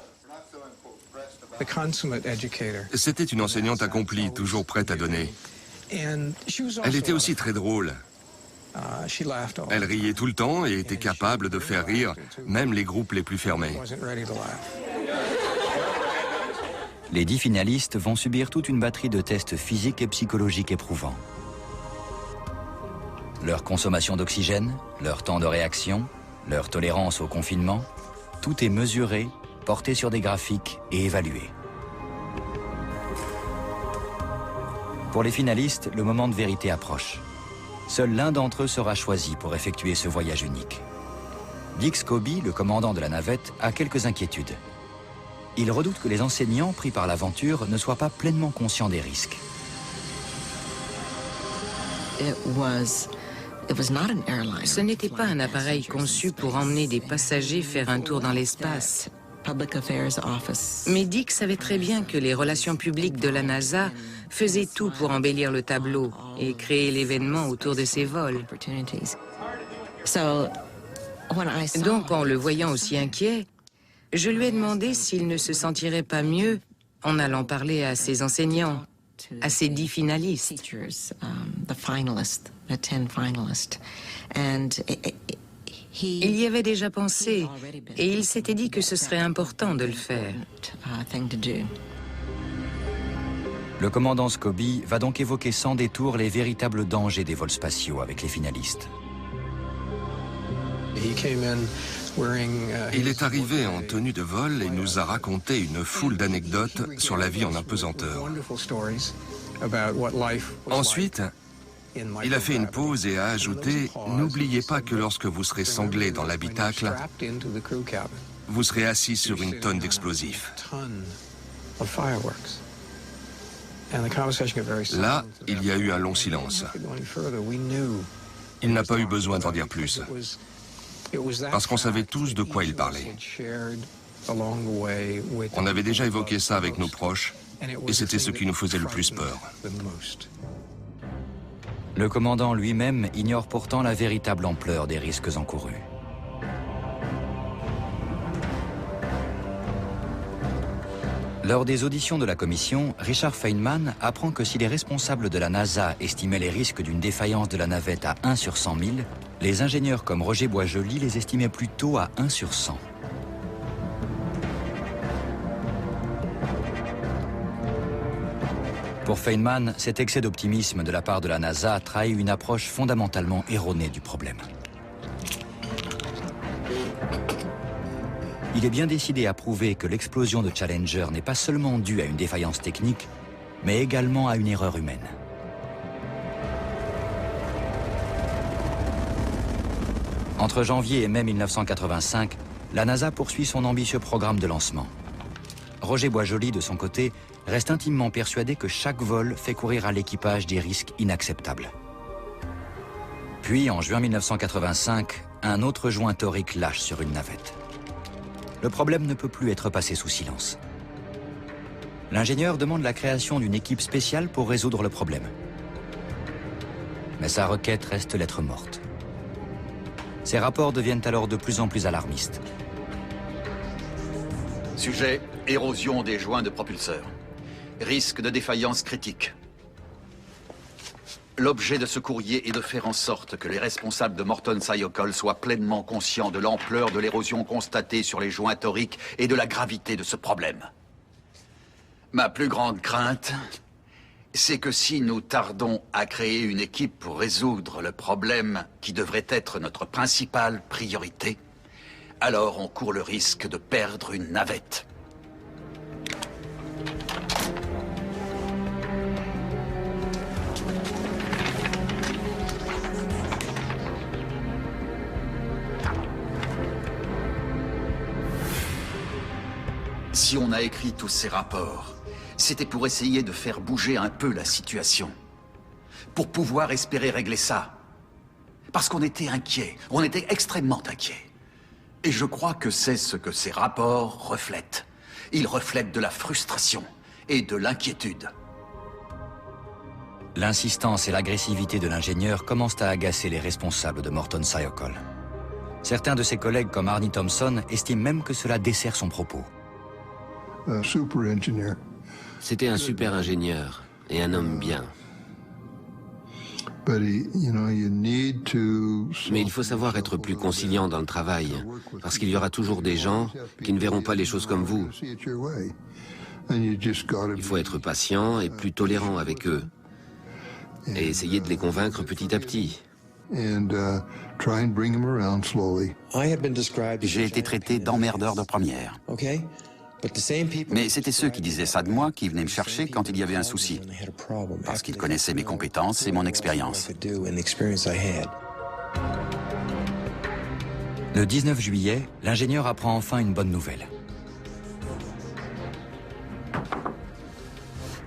C'était une enseignante accomplie, toujours prête à donner. Elle était aussi très drôle. Elle riait tout le temps et était capable de faire rire même les groupes les plus fermés. Les 10 finalistes vont subir toute une batterie de tests physiques et psychologiques éprouvants. Leur consommation d'oxygène, leur temps de réaction, leur tolérance au confinement, tout est mesuré, porté sur des graphiques et évalué. Pour les finalistes, le moment de vérité approche. Seul l'un d'entre eux sera choisi pour effectuer ce voyage unique. Dick Scobie, le commandant de la navette, a quelques inquiétudes. Il redoute que les enseignants pris par l'aventure ne soient pas pleinement conscients des risques. Ce n'était pas un appareil conçu pour emmener des passagers faire un tour dans l'espace. Mais Dick savait très bien que les relations publiques de la NASA faisaient tout pour embellir le tableau et créer l'événement autour de ces vols. Donc, en le voyant aussi inquiet, je lui ai demandé s'il ne se sentirait pas mieux en allant parler à ses enseignants, à ses 10 finalistes. Il y avait déjà pensé, et il s'était dit que ce serait important de le faire. Le commandant Scobie va donc évoquer sans détour les véritables dangers des vols spatiaux avec les finalistes. Il est arrivé en tenue de vol et nous a raconté une foule d'anecdotes sur la vie en apesanteur. Ensuite, il a fait une pause et a ajouté « N'oubliez pas que lorsque vous serez sanglé dans l'habitacle, vous serez assis sur une tonne d'explosifs. » Là, il y a eu un long silence. Il n'a pas eu besoin d'en dire plus, parce qu'on savait tous de quoi il parlait. On avait déjà évoqué ça avec nos proches, et c'était ce qui nous faisait le plus peur. Le commandant lui-même ignore pourtant la véritable ampleur des risques encourus. Lors des auditions de la commission, Richard Feynman apprend que si les responsables de la NASA estimaient les risques d'une défaillance de la navette à 1 sur 100 000, les ingénieurs comme Roger Boisjoli les estimaient plutôt à 1 sur 100. Pour Feynman, cet excès d'optimisme de la part de la NASA trahit une approche fondamentalement erronée du problème. Il est bien décidé à prouver que l'explosion de Challenger n'est pas seulement due à une défaillance technique, mais également à une erreur humaine. Entre janvier et mai 1985, la NASA poursuit son ambitieux programme de lancement. Roger Boisjoli, de son côté, reste intimement persuadé que chaque vol fait courir à l'équipage des risques inacceptables. Puis, en juin 1985, un autre joint torique lâche sur une navette. Le problème ne peut plus être passé sous silence. L'ingénieur demande la création d'une équipe spéciale pour résoudre le problème. Mais sa requête reste lettre morte. Ses rapports deviennent alors de plus en plus alarmistes. Sujet, érosion des joints de propulseurs. Risque de défaillance critique. L'objet de ce courrier est de faire en sorte que les responsables de Morton Sayokol soient pleinement conscients de l'ampleur de l'érosion constatée sur les joints toriques et de la gravité de ce problème. Ma plus grande crainte, c'est que si nous tardons à créer une équipe pour résoudre le problème qui devrait être notre principale priorité, alors on court le risque de perdre une navette. Si on a écrit tous ces rapports, c'était pour essayer de faire bouger un peu la situation. Pour pouvoir espérer régler ça. Parce qu'on était inquiets, on était extrêmement inquiets. Et je crois que c'est ce que ces rapports reflètent. Ils reflètent de la frustration et de l'inquiétude. L'insistance et l'agressivité de l'ingénieur commencent à agacer les responsables de Morton Sayokol. Certains de ses collègues, comme Arnie Thompson, estiment même que cela dessert son propos. C'était un super ingénieur et un homme bien. Mais il faut savoir être plus conciliant dans le travail, parce qu'il y aura toujours des gens qui ne verront pas les choses comme vous. Il faut être patient et plus tolérant avec eux, et essayer de les convaincre petit à petit. J'ai été traité d'emmerdeur de première. Mais c'était ceux qui disaient ça de moi qui venaient me chercher quand il y avait un souci, parce qu'ils connaissaient mes compétences et mon expérience. Le 19 juillet, l'ingénieur apprend enfin une bonne nouvelle.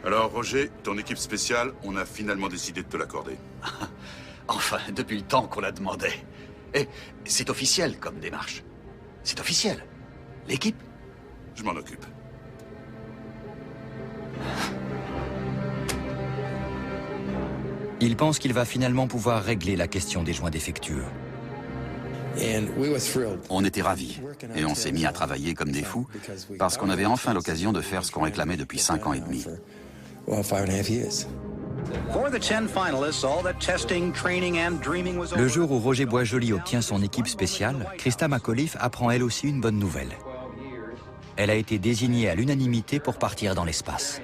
Alors, Roger, ton équipe spéciale, on a finalement décidé de te l'accorder. Enfin, depuis le temps qu'on la demandait. Et c'est officiel comme démarche. C'est officiel. L'équipe? Je m'en occupe. Il pense qu'il va finalement pouvoir régler la question des joints défectueux. On était ravis et on s'est mis à travailler comme des fous parce qu'on avait enfin l'occasion de faire ce qu'on réclamait depuis 5 ans et demi. Le jour où Roger Boisjoli obtient son équipe spéciale, Christa McAuliffe apprend elle aussi une bonne nouvelle. Elle a été désignée à l'unanimité pour partir dans l'espace.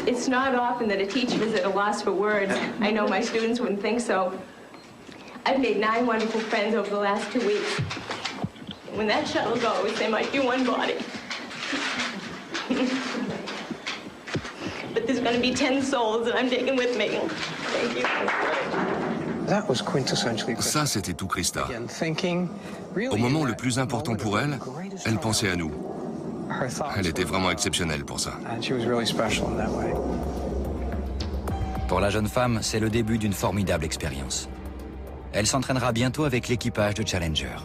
It's not often that a teacher is at a loss for words. I know my students wouldn't think so. I've made 9 wonderful friends over the last 2 weeks. When that shuttle goes, there might be 1 body. But there's going to be 10 souls that I'm taking with me. Thank you. Ça, c'était tout Christa. Au moment le plus important pour elle, elle pensait à nous. Elle était vraiment exceptionnelle pour ça. Pour la jeune femme, c'est le début d'une formidable expérience. Elle s'entraînera bientôt avec l'équipage de Challenger.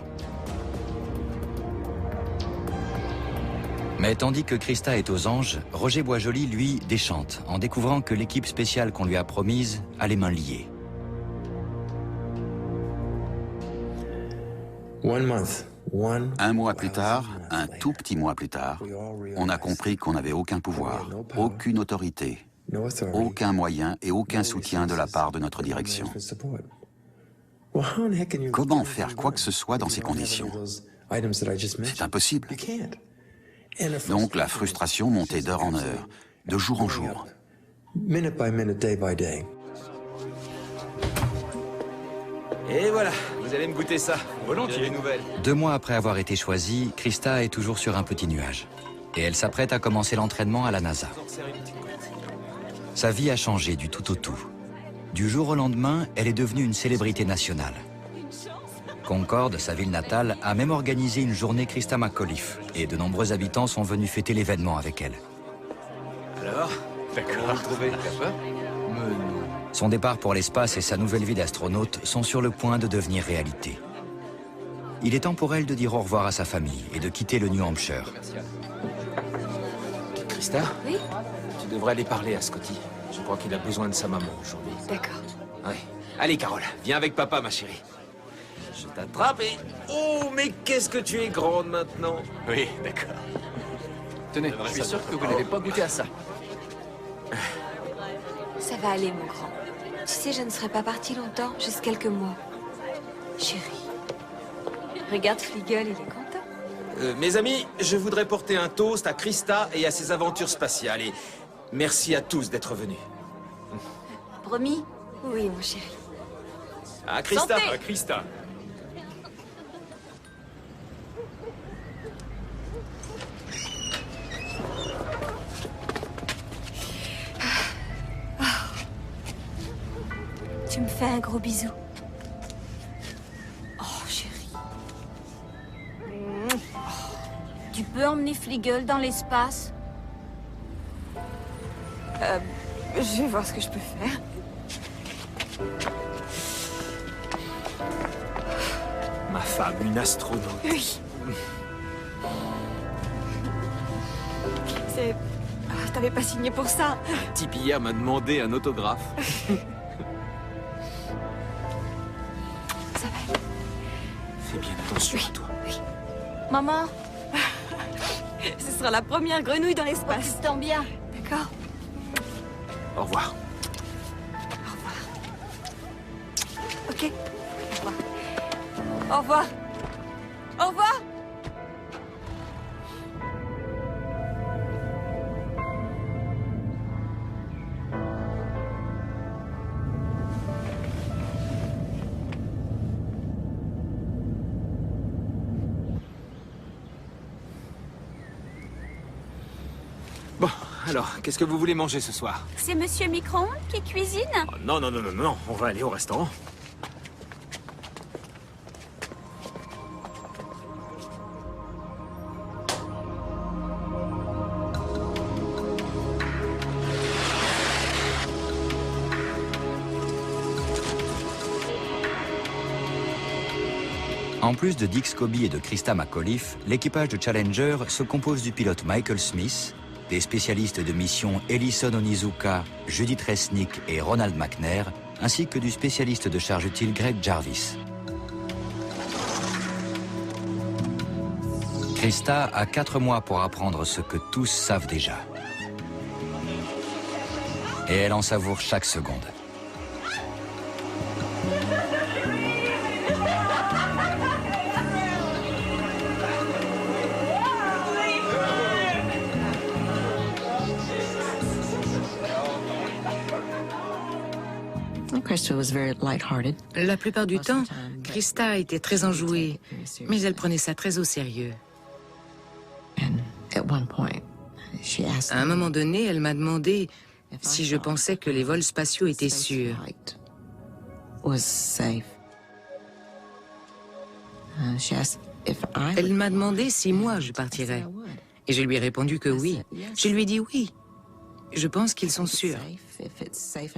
Mais tandis que Christa est aux anges, Roger Boisjoli, lui, déchante, en découvrant que l'équipe spéciale qu'on lui a promise a les mains liées. Un mois plus tard, un tout petit mois plus tard, on a compris qu'on n'avait aucun pouvoir, aucune autorité, aucun moyen et aucun soutien de la part de notre direction. Comment faire quoi que ce soit dans ces conditions? C'est impossible. Donc la frustration montait d'heure en heure, de jour en jour. Et voilà, vous allez me goûter ça. Volontiers. 2 mois après avoir été choisie, Christa est toujours sur un petit nuage. Et elle s'apprête à commencer l'entraînement à la NASA. Sa vie a changé du tout au tout. Du jour au lendemain, elle est devenue une célébrité nationale. Concorde, sa ville natale, a même organisé une journée Christa McAuliffe. Et de nombreux habitants sont venus fêter l'événement avec elle. Alors, comment vous le trouvez? Son départ pour l'espace et sa nouvelle vie d'astronaute sont sur le point de devenir réalité. Il est temps pour elle de dire au revoir à sa famille et de quitter le New Hampshire. Christa? Oui? Tu devrais aller parler à Scotty. Je crois qu'il a besoin de sa maman aujourd'hui. D'accord. Ouais. Allez, Carole, viens avec papa, ma chérie. Je t'attrape et... Oh, mais qu'est-ce que tu es grande maintenant. Oui, d'accord. Tenez, je suis sûr que vous n'avez pas goûté à ça. Ça va aller, mon grand. Tu sais, je ne serai pas partie longtemps, juste quelques mois. Chérie. Regarde Fliegel, il est content. Mes amis, je voudrais porter un toast à Christa et à ses aventures spatiales. Et merci à tous d'être venus. Promis? Oui, mon chéri. À Christa. Santé. À Christa. Tu me fais un gros bisou. Oh, chérie. Tu peux emmener Fliegel dans l'espace? Je vais voir ce que je peux faire. Ma femme, une astronaute. Oui. C'est... Ah, je t'avais pas signé pour ça. Un type hier m'a demandé un autographe. Fais bien attention à toi. Oui. Maman, ce sera la première grenouille dans l'espace. Tu te sens bien. D'accord. Au revoir. Au revoir. Ok. Au revoir. Au revoir. Au revoir. Bon, alors, qu'est-ce que vous voulez manger ce soir? C'est Monsieur Micron qui cuisine? Oh, non, non, non, non, non, on va aller au restaurant. En plus de Dick Scobie et de Christa McAuliffe, l'équipage de Challenger se compose du pilote Michael Smith, des spécialistes de mission Ellison Onizuka, Judith Resnick et Ronald McNair, ainsi que du spécialiste de charge utile Greg Jarvis. Krista a 4 mois pour apprendre ce que tous savent déjà. Et elle en savoure chaque seconde. La plupart du temps, Krista était très enjouée, mais elle prenait ça très au sérieux. À un moment donné, elle m'a demandé si je pensais que les vols spatiaux étaient sûrs. Elle m'a demandé si moi je partirais. Et je lui ai répondu que oui. Je lui ai dit oui. Je pense qu'ils sont sûrs.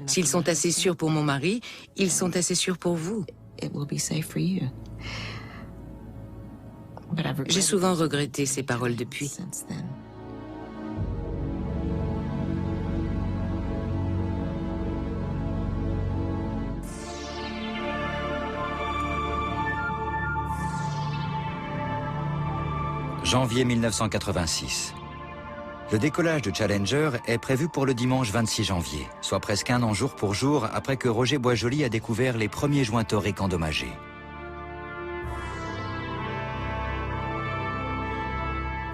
S'ils sont assez sûrs pour mon mari, ils sont assez sûrs pour vous. J'ai souvent regretté ces paroles depuis. Janvier 1986. Le décollage de Challenger est prévu pour le dimanche 26 janvier, soit presque un an jour pour jour après que Roger Boisjoli a découvert les premiers joints toriques endommagés.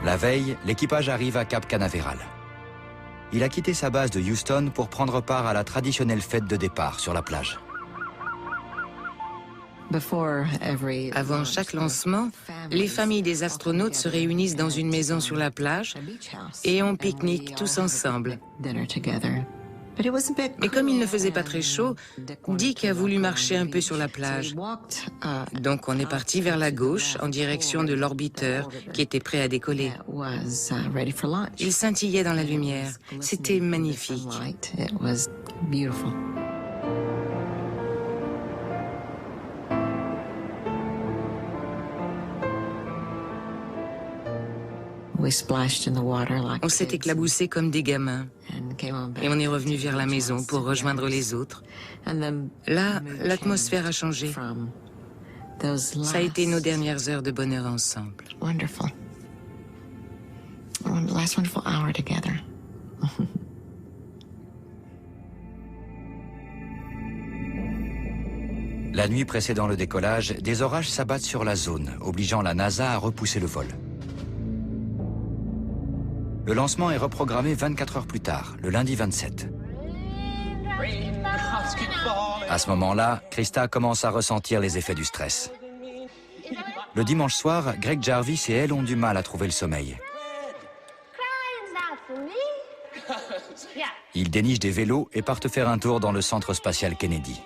La veille, l'équipage arrive à Cap Canaveral. Il a quitté sa base de Houston pour prendre part à la traditionnelle fête de départ sur la plage. Avant chaque lancement, les familles des astronautes se réunissent dans une maison sur la plage et on pique-nique tous ensemble. Mais comme il ne faisait pas très chaud, Dick a voulu marcher un peu sur la plage. Donc on est parti vers la gauche en direction de l'orbiteur qui était prêt à décoller. Il scintillait dans la lumière. C'était magnifique. On s'est éclabousé comme des gamins et on est revenu vers la maison pour rejoindre les autres. Là, l'atmosphère a changé. Ça a été nos dernières heures de bonheur ensemble. La nuit précédant le décollage, des orages s'abattent sur la zone, obligeant la NASA à repousser le vol. Le lancement est reprogrammé 24 heures plus tard, le lundi 27. À ce moment-là, Krista commence à ressentir les effets du stress. Le dimanche soir, Greg Jarvis et elle ont du mal à trouver le sommeil. Ils dénichent des vélos et partent faire un tour dans le centre spatial Kennedy.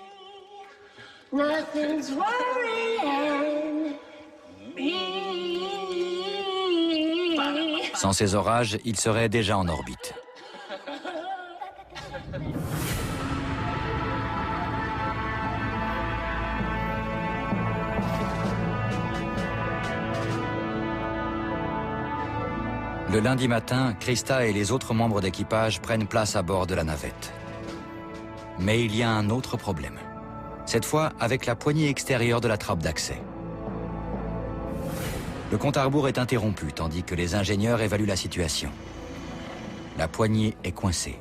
Sans ces orages, ils seraient déjà en orbite. Le lundi matin, Krista et les autres membres d'équipage prennent place à bord de la navette. Mais il y a un autre problème. Cette fois avec la poignée extérieure de la trappe d'accès. Le compte à rebours est interrompu tandis que les ingénieurs évaluent la situation. La poignée est coincée.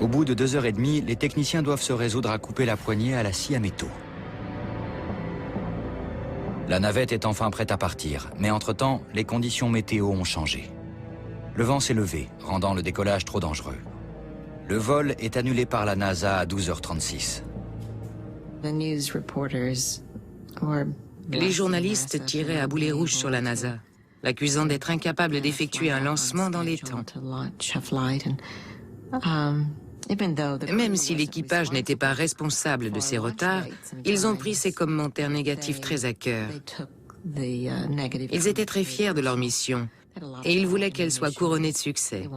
Au bout de 2h30, les techniciens doivent se résoudre à couper la poignée à la scie à métaux. La navette est enfin prête à partir, mais entre-temps, les conditions météo ont changé. Le vent s'est levé, rendant le décollage trop dangereux. Le vol est annulé par la NASA à 12h36. Les journalistes tiraient à boulet rouge sur la NASA, l'accusant d'être incapable d'effectuer un lancement dans les temps. Même si l'équipage n'était pas responsable de ces retards, ils ont pris ces commentaires négatifs très à cœur. Ils étaient très fiers de leur mission et ils voulaient qu'elle soit couronnée de succès.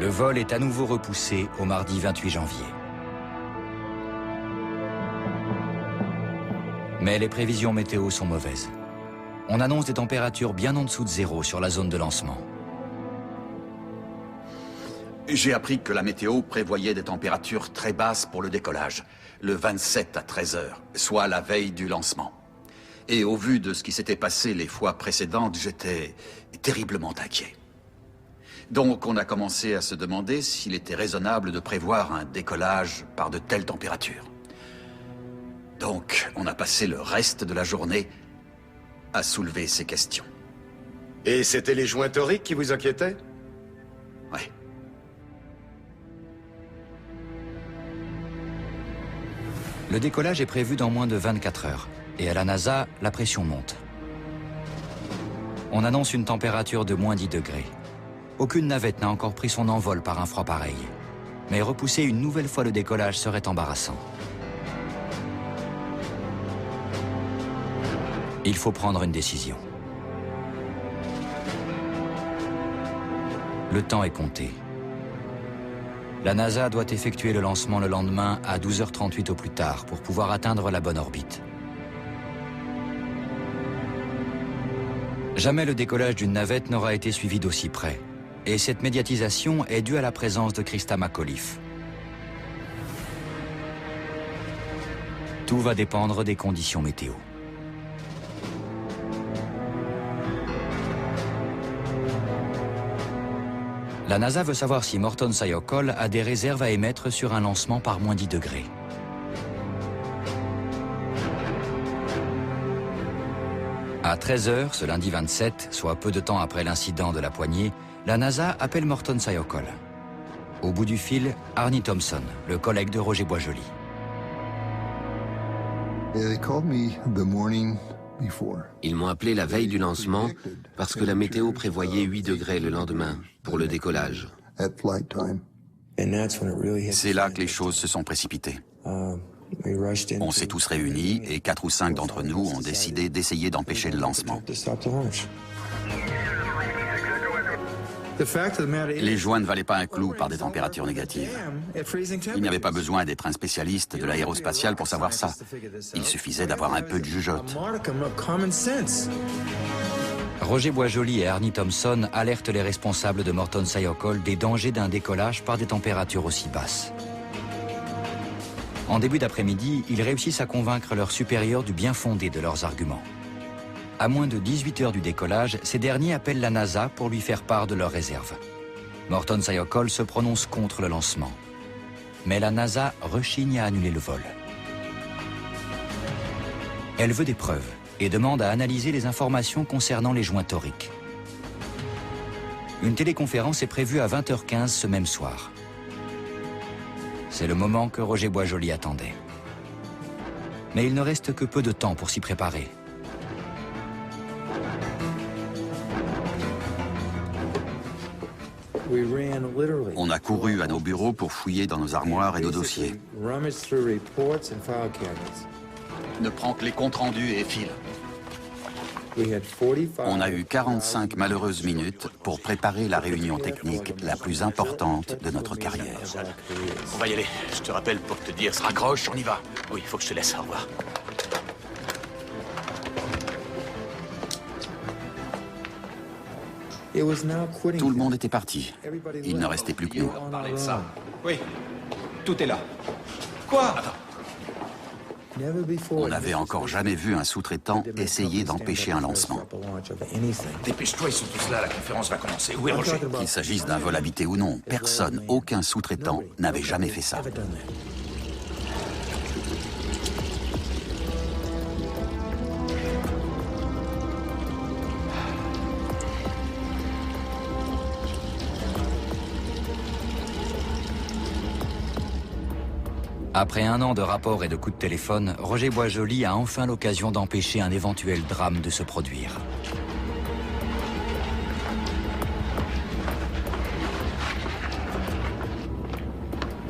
Le vol est à nouveau repoussé au mardi 28 janvier. Mais les prévisions météo sont mauvaises. On annonce des températures bien en dessous de zéro sur la zone de lancement. J'ai appris que la météo prévoyait des températures très basses pour le décollage, le 27 à 13 h, soit la veille du lancement. Et au vu de ce qui s'était passé les fois précédentes, j'étais terriblement inquiet. Donc on a commencé à se demander s'il était raisonnable de prévoir un décollage par de telles températures. Donc on a passé le reste de la journée à soulever ces questions. Et c'était les joints toriques qui vous inquiétaient? Oui. Le décollage est prévu dans moins de 24 heures. Et à la NASA, la pression monte. On annonce une température de moins 10 degrés. Aucune navette n'a encore pris son envol par un froid pareil. Mais repousser une nouvelle fois le décollage serait embarrassant. Il faut prendre une décision. Le temps est compté. La NASA doit effectuer le lancement le lendemain à 12h38 au plus tard pour pouvoir atteindre la bonne orbite. Jamais le décollage d'une navette n'aura été suivi d'aussi près. Et cette médiatisation est due à la présence de Christa McAuliffe. Tout va dépendre des conditions météo. La NASA veut savoir si Morton Sayokol a des réserves à émettre sur un lancement par moins 10 degrés. À 13 h, ce lundi 27, soit peu de temps après l'incident de la poignée, la NASA appelle Morton Sayokol. Au bout du fil, Arnie Thompson, le collègue de Roger Boisjoli. Ils m'ont appelé la veille du lancement parce que la météo prévoyait 8 degrés le lendemain pour le décollage. C'est là que les choses se sont précipitées. On s'est tous réunis et 4 ou 5 d'entre nous ont décidé d'essayer d'empêcher le lancement. Les joints ne valaient pas un clou par des températures négatives. Il n'y avait pas besoin d'être un spécialiste de l'aérospatiale pour savoir ça. Il suffisait d'avoir un peu de jugeote. Roger Boisjoli et Arnie Thompson alertent les responsables de Morton Sayokol des dangers d'un décollage par des températures aussi basses. En début d'après-midi, ils réussissent à convaincre leurs supérieurs du bien fondé de leurs arguments. À moins de 18 heures du décollage, ces derniers appellent la NASA pour lui faire part de leurs réserves. Morton Sayokol se prononce contre le lancement. Mais la NASA rechigne à annuler le vol. Elle veut des preuves et demande à analyser les informations concernant les joints toriques. Une téléconférence est prévue à 20h15 ce même soir. C'est le moment que Roger Boisjoli attendait. Mais il ne reste que peu de temps pour s'y préparer. On a couru à nos bureaux pour fouiller dans nos armoires et nos dossiers. Ne prends que les comptes rendus et file. On a eu 45 malheureuses minutes pour préparer la réunion technique la plus importante de notre carrière. On va y aller. Je te rappelle pour te dire... Raccroche, on y va. Oui, il faut que je te laisse. Au revoir. Tout le monde était parti. Il ne restait plus que nous. Parler de ça. Oui, tout est là. Quoi? Attends. On n'avait encore jamais vu un sous-traitant essayer d'empêcher un lancement. Dépêche-toi, ils sont tous là, la conférence va commencer. Où est Roger? Qu'il s'agisse d'un vol habité ou non, personne, aucun sous-traitant n'avait jamais fait ça. Après un an de rapports et de coups de téléphone, Roger Boisjoli a enfin l'occasion d'empêcher un éventuel drame de se produire.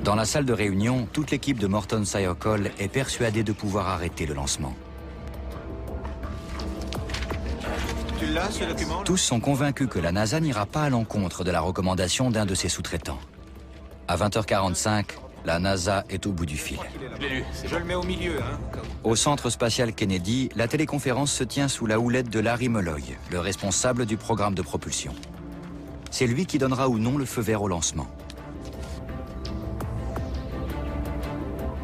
Dans la salle de réunion, toute l'équipe de Morton Sayokol est persuadée de pouvoir arrêter le lancement. Tu là, ce document? Tous sont convaincus que la NASA n'ira pas à l'encontre de la recommandation d'un de ses sous-traitants. À 20h45, la NASA est au bout du fil. Je le mets au milieu, hein. Au centre spatial Kennedy, la téléconférence se tient sous la houlette de Larry Mulloy, le responsable du programme de propulsion. C'est lui qui donnera ou non le feu vert au lancement.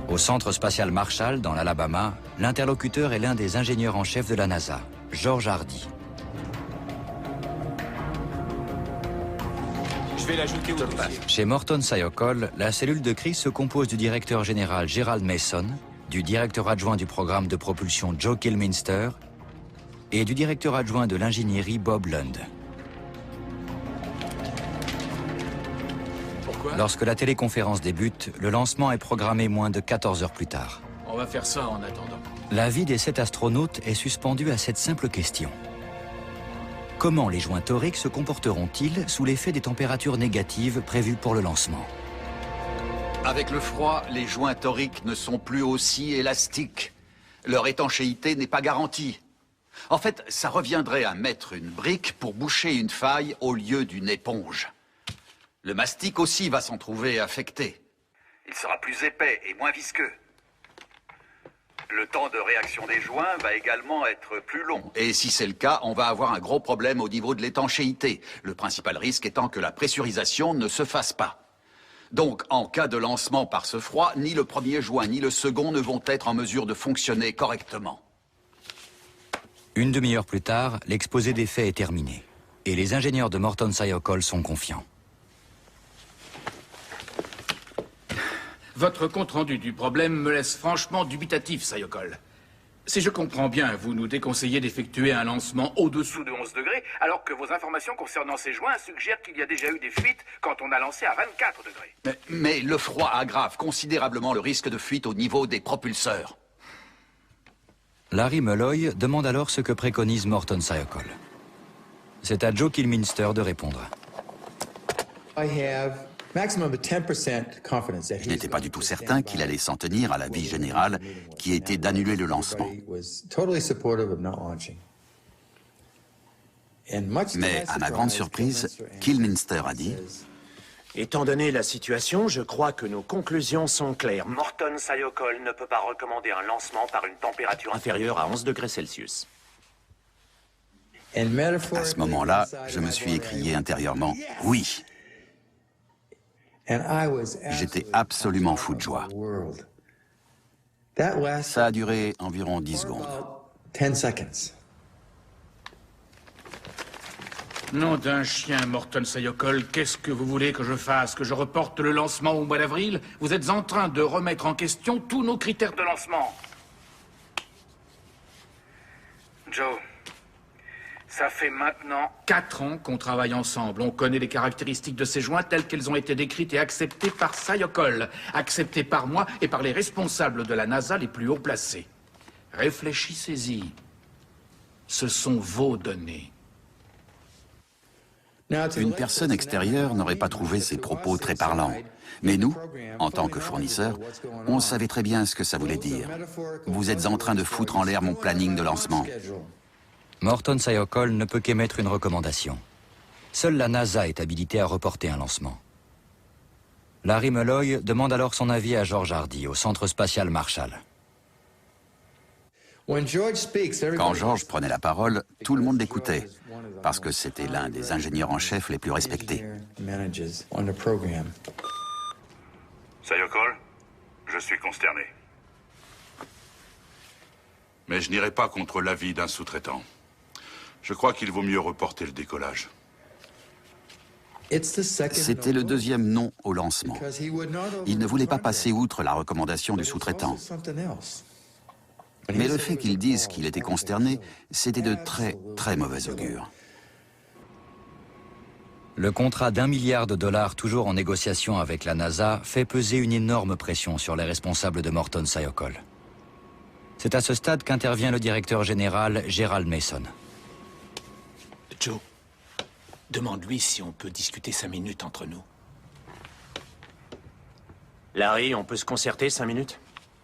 Au centre spatial Marshall, dans l'Alabama, l'interlocuteur est l'un des ingénieurs en chef de la NASA, George Hardy. Je vais l'ajouter au dossier. Chez Morton Sayokol, la cellule de crise se compose du directeur général Gerald Mason, du directeur adjoint du programme de propulsion Joe Kilminster et du directeur adjoint de l'ingénierie Bob Lund. Pourquoi? Lorsque la téléconférence débute, le lancement est programmé moins de 14 heures plus tard. On va faire ça en attendant. La vie des 7 astronautes est suspendue à cette simple question. Comment les joints toriques se comporteront-ils sous l'effet des températures négatives prévues pour le lancement? Avec le froid, les joints toriques ne sont plus aussi élastiques. Leur étanchéité n'est pas garantie. En fait, ça reviendrait à mettre une brique pour boucher une faille au lieu d'une éponge. Le mastic aussi va s'en trouver affecté. Il sera plus épais et moins visqueux. Le temps de réaction des joints va également être plus long. Et si c'est le cas, on va avoir un gros problème au niveau de l'étanchéité. Le principal risque étant que la pressurisation ne se fasse pas. Donc, en cas de lancement par ce froid, ni le premier joint ni le second ne vont être en mesure de fonctionner correctement. Une demi-heure plus tard, l'exposé des faits est terminé. Et les ingénieurs de Morton Sayokol sont confiants. Votre compte-rendu du problème me laisse franchement dubitatif, Sayokol. Si je comprends bien, vous nous déconseillez d'effectuer un lancement au-dessous de 11 degrés, alors que vos informations concernant ces joints suggèrent qu'il y a déjà eu des fuites quand on a lancé à 24 degrés. Mais le froid aggrave considérablement le risque de fuite au niveau des propulseurs. Larry Mulloy demande alors ce que préconise Morton Sayokol. C'est à Joe Kilminster de répondre. Je n'étais pas du tout certain qu'il allait s'en tenir à l'avis général qui était d'annuler le lancement. Mais à ma grande surprise, Kilminster a dit: étant donné la situation, je crois que nos conclusions sont claires. Morton Sayokol ne peut pas recommander un lancement par une température inférieure à 11 degrés Celsius. À ce moment-là, je me suis écrié intérieurement: oui. J'étais absolument fou de joie. Ça a duré environ 10 secondes. Nom d'un chien, Morton Sayokol, qu'est-ce que vous voulez que je fasse? Que je reporte le lancement au mois d'avril? Vous êtes en train de remettre en question tous nos critères de lancement. Joe, ça fait maintenant 4 ans qu'on travaille ensemble. On connaît les caractéristiques de ces joints telles qu'elles ont été décrites et acceptées par Sayokol, acceptées par moi et par les responsables de la NASA les plus haut placés. Réfléchissez-y. Ce sont vos données. Une personne extérieure n'aurait pas trouvé ces propos très parlants. Mais nous, en tant que fournisseurs, on savait très bien ce que ça voulait dire. Vous êtes en train de foutre en l'air mon planning de lancement. Morton Sayokol ne peut qu'émettre une recommandation. Seule la NASA est habilitée à reporter un lancement. Larry Mulloy demande alors son avis à George Hardy, au centre spatial Marshall. Quand George prenait la parole, tout le monde l'écoutait, parce que c'était l'un des ingénieurs en chef les plus respectés. Sayokol, je suis consterné. Mais je n'irai pas contre l'avis d'un sous-traitant. Je crois qu'il vaut mieux reporter le décollage. C'était le deuxième non au lancement. Il ne voulait pas passer outre la recommandation du sous-traitant. Mais le fait qu'il dise qu'il était consterné, c'était de très, très mauvais augure. Le contrat d'1 milliard de dollars toujours en négociation avec la NASA fait peser une énorme pression sur les responsables de Morton Sayokol. C'est à ce stade qu'intervient le directeur général Gerald Mason. Joe, demande-lui si on peut discuter 5 minutes entre nous. Larry, on peut se concerter 5 minutes?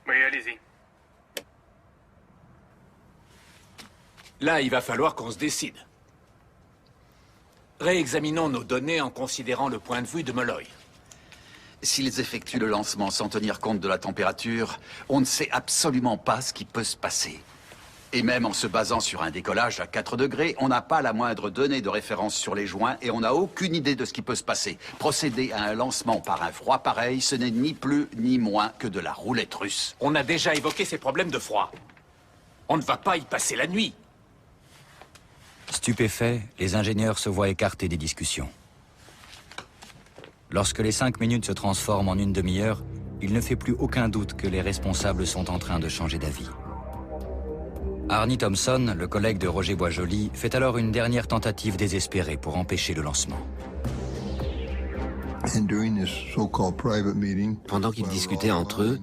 Oui, allez-y. Là, il va falloir qu'on se décide. Réexaminons nos données en considérant le point de vue de Molloy. S'ils effectuent le lancement sans tenir compte de la température, on ne sait absolument pas ce qui peut se passer. Et même en se basant sur un décollage à 4 degrés, on n'a pas la moindre donnée de référence sur les joints et on n'a aucune idée de ce qui peut se passer. Procéder à un lancement par un froid pareil, ce n'est ni plus ni moins que de la roulette russe. On a déjà évoqué ces problèmes de froid. On ne va pas y passer la nuit. Stupéfaits, les ingénieurs se voient écartés des discussions. Lorsque les 5 minutes se transforment en une demi-heure, il ne fait plus aucun doute que les responsables sont en train de changer d'avis. Arnie Thompson, le collègue de Roger Boisjoli, fait alors une dernière tentative désespérée pour empêcher le lancement. Pendant qu'ils discutaient entre eux,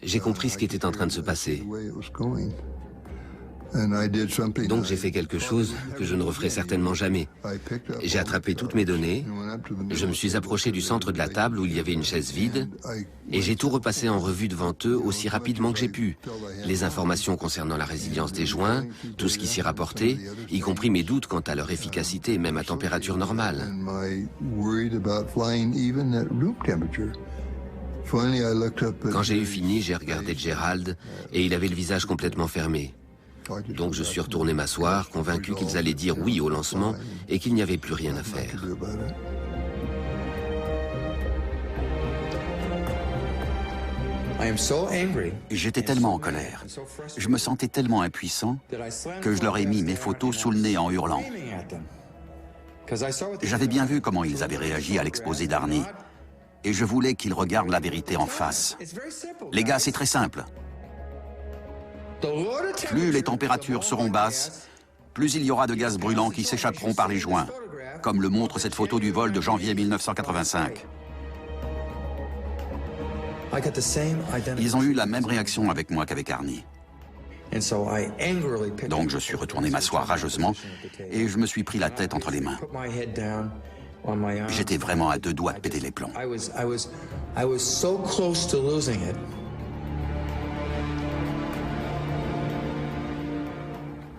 j'ai compris ce qui était en train de se passer. Donc j'ai fait quelque chose que je ne referai certainement jamais. J'ai attrapé toutes mes données, je me suis approché du centre de la table où il y avait une chaise vide, et j'ai tout repassé en revue devant eux aussi rapidement que j'ai pu. Les informations concernant la résilience des joints, tout ce qui s'y rapportait, y compris mes doutes quant à leur efficacité même à température normale. Quand j'ai eu fini, j'ai regardé Gerald, et il avait le visage complètement fermé. Donc je suis retourné m'asseoir, convaincu qu'ils allaient dire oui au lancement et qu'il n'y avait plus rien à faire. J'étais tellement en colère, je me sentais tellement impuissant que je leur ai mis mes photos sous le nez en hurlant. J'avais bien vu comment ils avaient réagi à l'exposé d'Arnie et je voulais qu'ils regardent la vérité en face. Les gars, c'est très simple. Plus les températures seront basses, plus il y aura de gaz brûlants qui s'échapperont par les joints, comme le montre cette photo du vol de janvier 1985. Ils ont eu la même réaction avec moi qu'avec Arnie. Donc je suis retourné m'asseoir rageusement et je me suis pris la tête entre les mains. J'étais vraiment à 2 doigts de péter les plombs.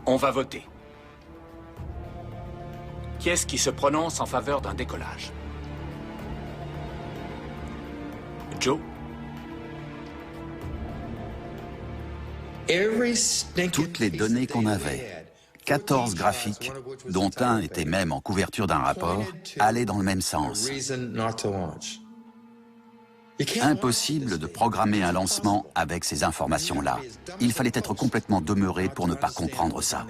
On va voter. Qui est-ce qui se prononce en faveur d'un décollage? Joe? Toutes les données qu'on avait, 14 graphiques, dont un était même en couverture d'un rapport, allaient dans le même sens. Impossible de programmer un lancement avec ces informations-là. Il fallait être complètement demeuré pour ne pas comprendre ça.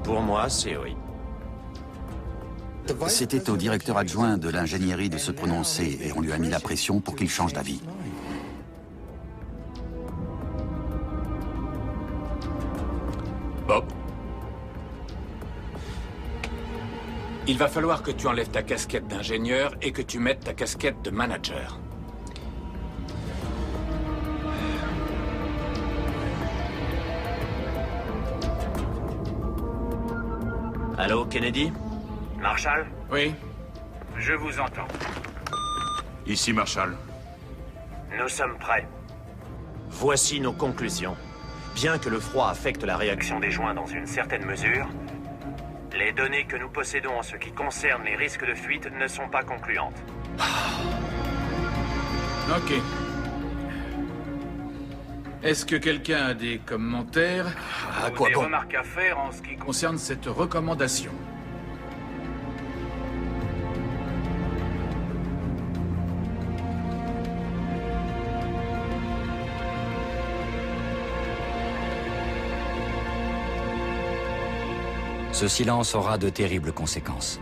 Pour moi, c'est oui. C'était au directeur adjoint de l'ingénierie de se prononcer et on lui a mis la pression pour qu'il change d'avis. Bob? Il va falloir que tu enlèves ta casquette d'ingénieur et que tu mettes ta casquette de manager. Allô, Kennedy? Marshall? Oui? Je vous entends. Ici, Marshall. Nous sommes prêts. Voici nos conclusions. Bien que le froid affecte la réaction des joints dans une certaine mesure, les données que nous possédons en ce qui concerne les risques de fuite ne sont pas concluantes. Ok. Est-ce que quelqu'un a des commentaires ou des remarques à faire en ce qui concerne cette recommandation? Ce silence aura de terribles conséquences.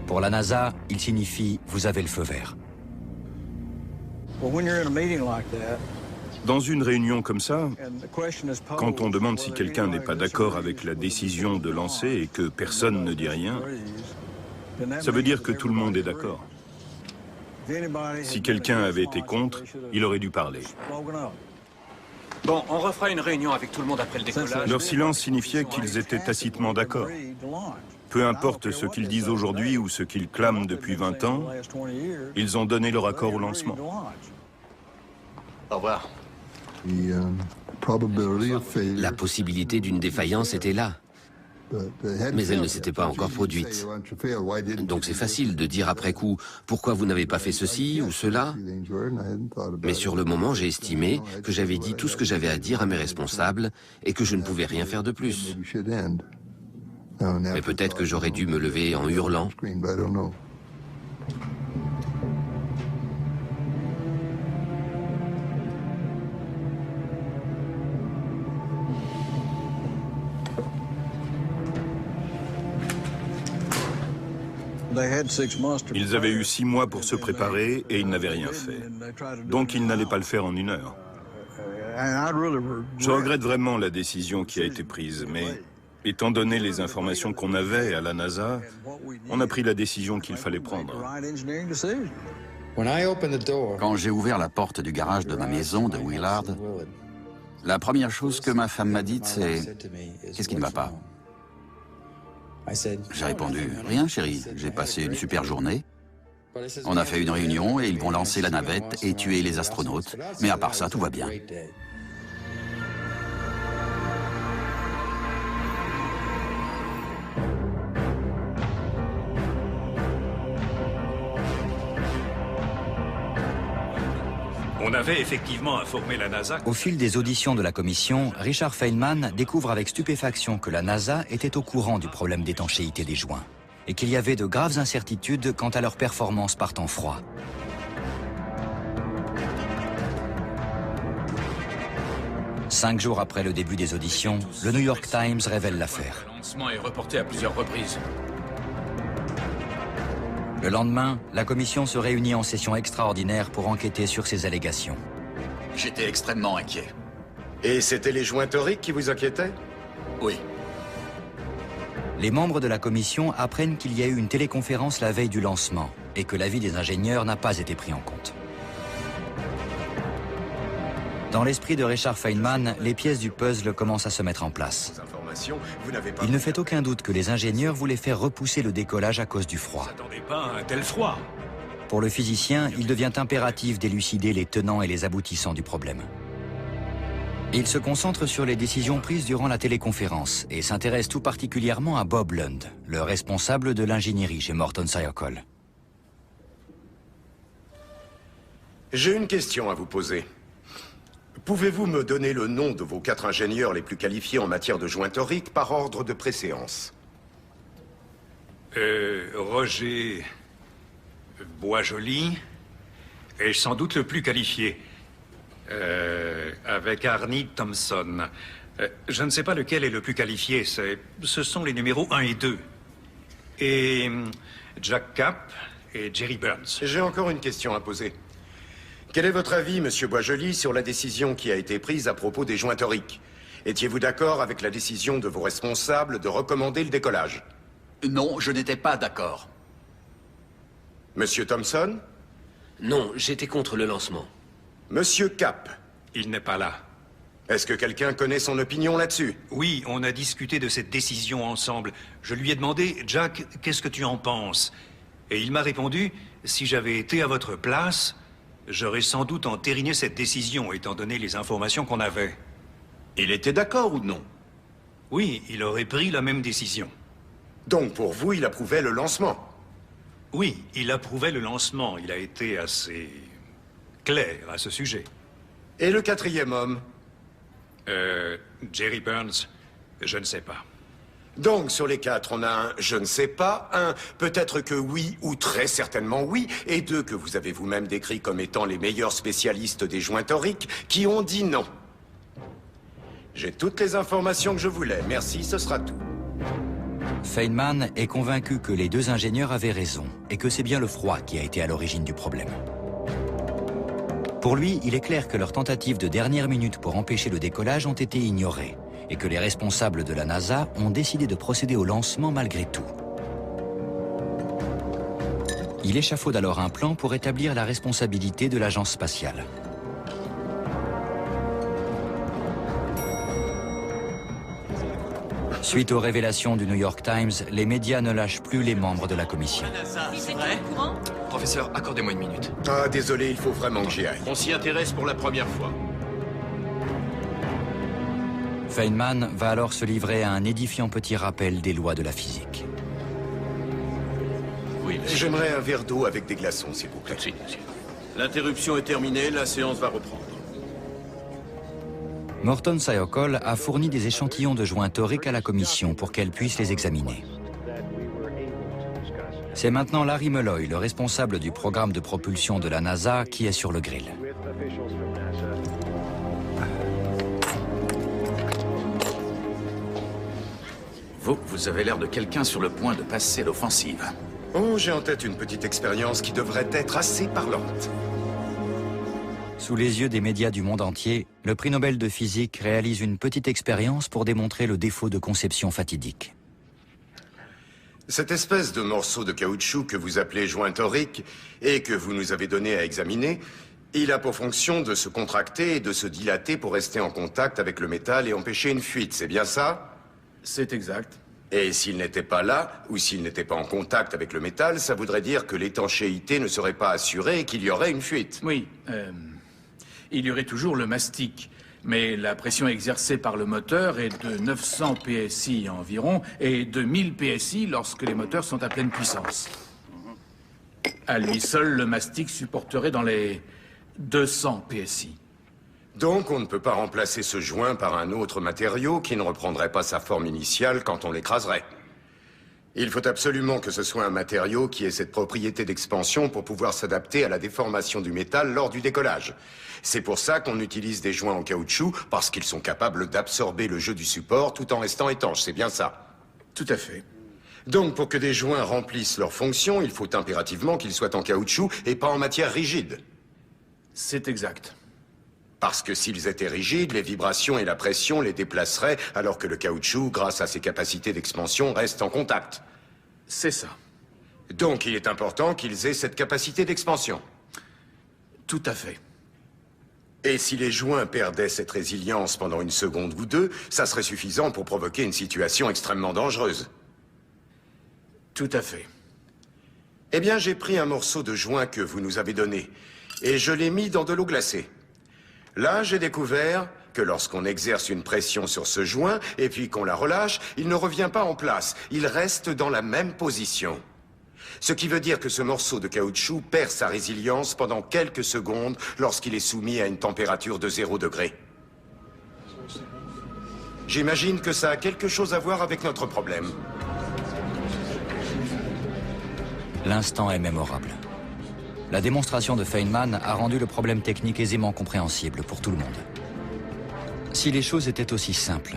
Pour la NASA, il signifie « vous avez le feu vert ». Dans une réunion comme ça, quand on demande si quelqu'un n'est pas d'accord avec la décision de lancer et que personne ne dit rien, ça veut dire que tout le monde est d'accord. Si quelqu'un avait été contre, il aurait dû parler. Bon, on refera une réunion avec tout le monde après le décollage. Leur silence signifiait qu'ils étaient tacitement d'accord. Peu importe ce qu'ils disent aujourd'hui ou ce qu'ils clament depuis 20 ans, ils ont donné leur accord au lancement. Au revoir. La possibilité d'une défaillance était là. Mais elle ne s'était pas encore produite. Donc c'est facile de dire après coup « Pourquoi vous n'avez pas fait ceci ou cela ?» Mais sur le moment, j'ai estimé que j'avais dit tout ce que j'avais à dire à mes responsables et que je ne pouvais rien faire de plus. Mais peut-être que j'aurais dû me lever en hurlant. Ils avaient eu 6 mois pour se préparer et ils n'avaient rien fait. Donc ils n'allaient pas le faire en 1 heure. Je regrette vraiment la décision qui a été prise, mais étant donné les informations qu'on avait à la NASA, on a pris la décision qu'il fallait prendre. Quand j'ai ouvert la porte du garage de ma maison de Willard, la première chose que ma femme m'a dite, c'est « Qu'est-ce qui ne va pas ?» J'ai répondu « Rien, chérie, j'ai passé une super journée. On a fait une réunion et ils vont lancer la navette et tuer les astronautes. Mais à part ça, tout va bien. » On avait effectivement informé la NASA. Au fil des auditions de la commission, Richard Feynman découvre avec stupéfaction que la NASA était au courant du problème d'étanchéité des joints et qu'il y avait de graves incertitudes quant à leur performance par temps froid. Cinq jours après le début des auditions, le New York Times révèle l'affaire. Le lancement est reporté à plusieurs reprises. Le lendemain, la commission se réunit en session extraordinaire pour enquêter sur ces allégations. J'étais extrêmement inquiet. Et c'était les joints toriques qui vous inquiétaient? Oui. Les membres de la commission apprennent qu'il y a eu une téléconférence la veille du lancement et que l'avis des ingénieurs n'a pas été pris en compte. Dans l'esprit de Richard Feynman, les pièces du puzzle commencent à se mettre en place. Il ne fait aucun doute que les ingénieurs voulaient faire repousser le décollage à cause du froid. Pas un tel froid. Pour le physicien, il devient impératif d'élucider les tenants et les aboutissants du problème. Il se concentre sur les décisions prises durant la téléconférence et s'intéresse tout particulièrement à Bob Lund, le responsable de l'ingénierie chez Morton Sayokol. J'ai une question à vous poser. Pouvez-vous me donner le nom de vos 4 ingénieurs les plus qualifiés en matière de joints toriques par ordre de préséance? Roger Boisjoli est sans doute le plus qualifié. Avec Arnie Thompson. Je ne sais pas lequel est le plus qualifié. Ce sont les numéros 1 et 2. Et Jack Kapp et Jerry Burns. J'ai encore une question à poser. Quel est votre avis, Monsieur Boisjoli, sur la décision qui a été prise à propos des joints toriques? Étiez-vous d'accord avec la décision de vos responsables de recommander le décollage? Non, je n'étais pas d'accord. Monsieur Thompson? Non, j'étais contre le lancement. Monsieur Kapp? Il n'est pas là. Est-ce que quelqu'un connaît son opinion là-dessus? Oui, on a discuté de cette décision ensemble. Je lui ai demandé, Jack, qu'est-ce que tu en penses? Et il m'a répondu, si j'avais été à votre place, j'aurais sans doute entériné cette décision, étant donné les informations qu'on avait. Il était d'accord ou non? Oui, il aurait pris la même décision. Donc pour vous, il approuvait le lancement? Oui, il approuvait le lancement. Il a été assez clair à ce sujet. Et le 4e homme? Jerry Burns, je ne sais pas. Donc, sur les 4, on a un « je ne sais pas », un « peut-être que oui » ou « très certainement oui », et 2 que vous avez vous-même décrits comme étant les meilleurs spécialistes des joints toriques, qui ont dit non. J'ai toutes les informations que je voulais. Merci, ce sera tout. Feynman est convaincu que les 2 ingénieurs avaient raison et que c'est bien le froid qui a été à l'origine du problème. Pour lui, il est clair que leurs tentatives de dernière minute pour empêcher le décollage ont été ignorées et que les responsables de la NASA ont décidé de procéder au lancement malgré tout. Il échafaude alors un plan pour établir la responsabilité de l'agence spatiale. Suite aux révélations du New York Times, les médias ne lâchent plus les membres de la commission. C'est vrai? Professeur, accordez-moi une minute. Ah, désolé, il faut vraiment que j'y aille. On s'y intéresse pour la première fois. Feynman va alors se livrer à un édifiant petit rappel des lois de la physique. Oui, j'aimerais un verre d'eau avec des glaçons, s'il vous plaît. L'interruption est terminée, la séance va reprendre. Morton Sayokol a fourni des échantillons de joints toriques à la commission pour qu'elle puisse les examiner. C'est maintenant Larry Mulloy, le responsable du programme de propulsion de la NASA, qui est sur le grill. Vous avez l'air de quelqu'un sur le point de passer l'offensive. Oh, j'ai en tête une petite expérience qui devrait être assez parlante. Sous les yeux des médias du monde entier, le prix Nobel de physique réalise une petite expérience pour démontrer le défaut de conception fatidique. Cette espèce de morceau de caoutchouc que vous appelez joint torique et que vous nous avez donné à examiner, il a pour fonction de se contracter et de se dilater pour rester en contact avec le métal et empêcher une fuite, c'est bien ça? C'est exact. Et s'il n'était pas là, ou s'il n'était pas en contact avec le métal, ça voudrait dire que l'étanchéité ne serait pas assurée et qu'il y aurait une fuite. Oui, il y aurait toujours le mastic. Mais la pression exercée par le moteur est de 900 PSI environ et de 1000 PSI lorsque les moteurs sont à pleine puissance. À lui seul, le mastic supporterait dans les 200 PSI. Donc on ne peut pas remplacer ce joint par un autre matériau qui ne reprendrait pas sa forme initiale quand on l'écraserait. Il faut absolument que ce soit un matériau qui ait cette propriété d'expansion pour pouvoir s'adapter à la déformation du métal lors du décollage. C'est pour ça qu'on utilise des joints en caoutchouc, parce qu'ils sont capables d'absorber le jeu du support tout en restant étanches, c'est bien ça? Tout à fait. Donc pour que des joints remplissent leur fonction, il faut impérativement qu'ils soient en caoutchouc et pas en matière rigide. C'est exact. Parce que s'ils étaient rigides, les vibrations et la pression les déplaceraient, alors que le caoutchouc, grâce à ses capacités d'expansion, reste en contact. C'est ça. Donc il est important qu'ils aient cette capacité d'expansion. Tout à fait. Et si les joints perdaient cette résilience pendant une seconde ou deux, ça serait suffisant pour provoquer une situation extrêmement dangereuse. Tout à fait. Eh bien, j'ai pris un morceau de joint que vous nous avez donné, et je l'ai mis dans de l'eau glacée. Là, j'ai découvert que lorsqu'on exerce une pression sur ce joint, et puis qu'on la relâche, il ne revient pas en place, il reste dans la même position. Ce qui veut dire que ce morceau de caoutchouc perd sa résilience pendant quelques secondes lorsqu'il est soumis à une température de 0 degré. J'imagine que ça a quelque chose à voir avec notre problème. L'instant est mémorable. La démonstration de Feynman a rendu le problème technique aisément compréhensible pour tout le monde. Si les choses étaient aussi simples,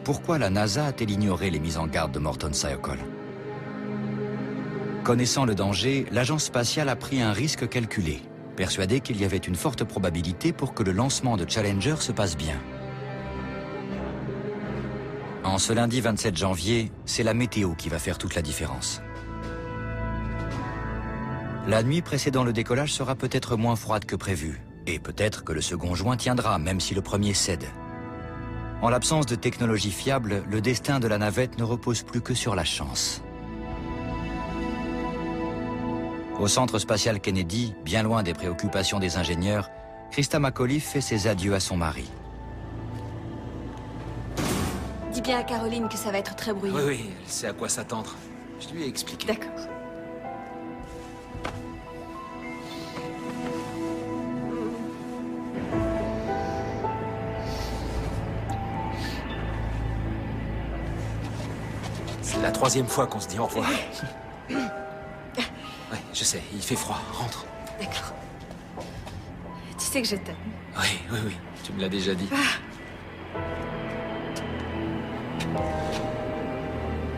pourquoi la NASA a-t-elle ignoré les mises en garde de Morton Sayokol? Connaissant le danger, l'agence spatiale a pris un risque calculé, persuadée qu'il y avait une forte probabilité pour que le lancement de Challenger se passe bien. En ce lundi 27 janvier, c'est la météo qui va faire toute la différence. La nuit précédant le décollage sera peut-être moins froide que prévu, et peut-être que le second joint tiendra, même si le premier cède. En l'absence de technologie fiable, le destin de la navette ne repose plus que sur la chance. Au centre spatial Kennedy, bien loin des préoccupations des ingénieurs, Christa McAuliffe fait ses adieux à son mari. Dis bien à Caroline que ça va être très bruyant. Oui, oui, elle sait à quoi s'attendre. Je lui ai expliqué. D'accord. C'est la 3e fois qu'on se dit au revoir. Ouais, je sais, il fait froid. Rentre. D'accord. Tu sais que je t'aime. Oui, oui, oui. Tu me l'as déjà dit.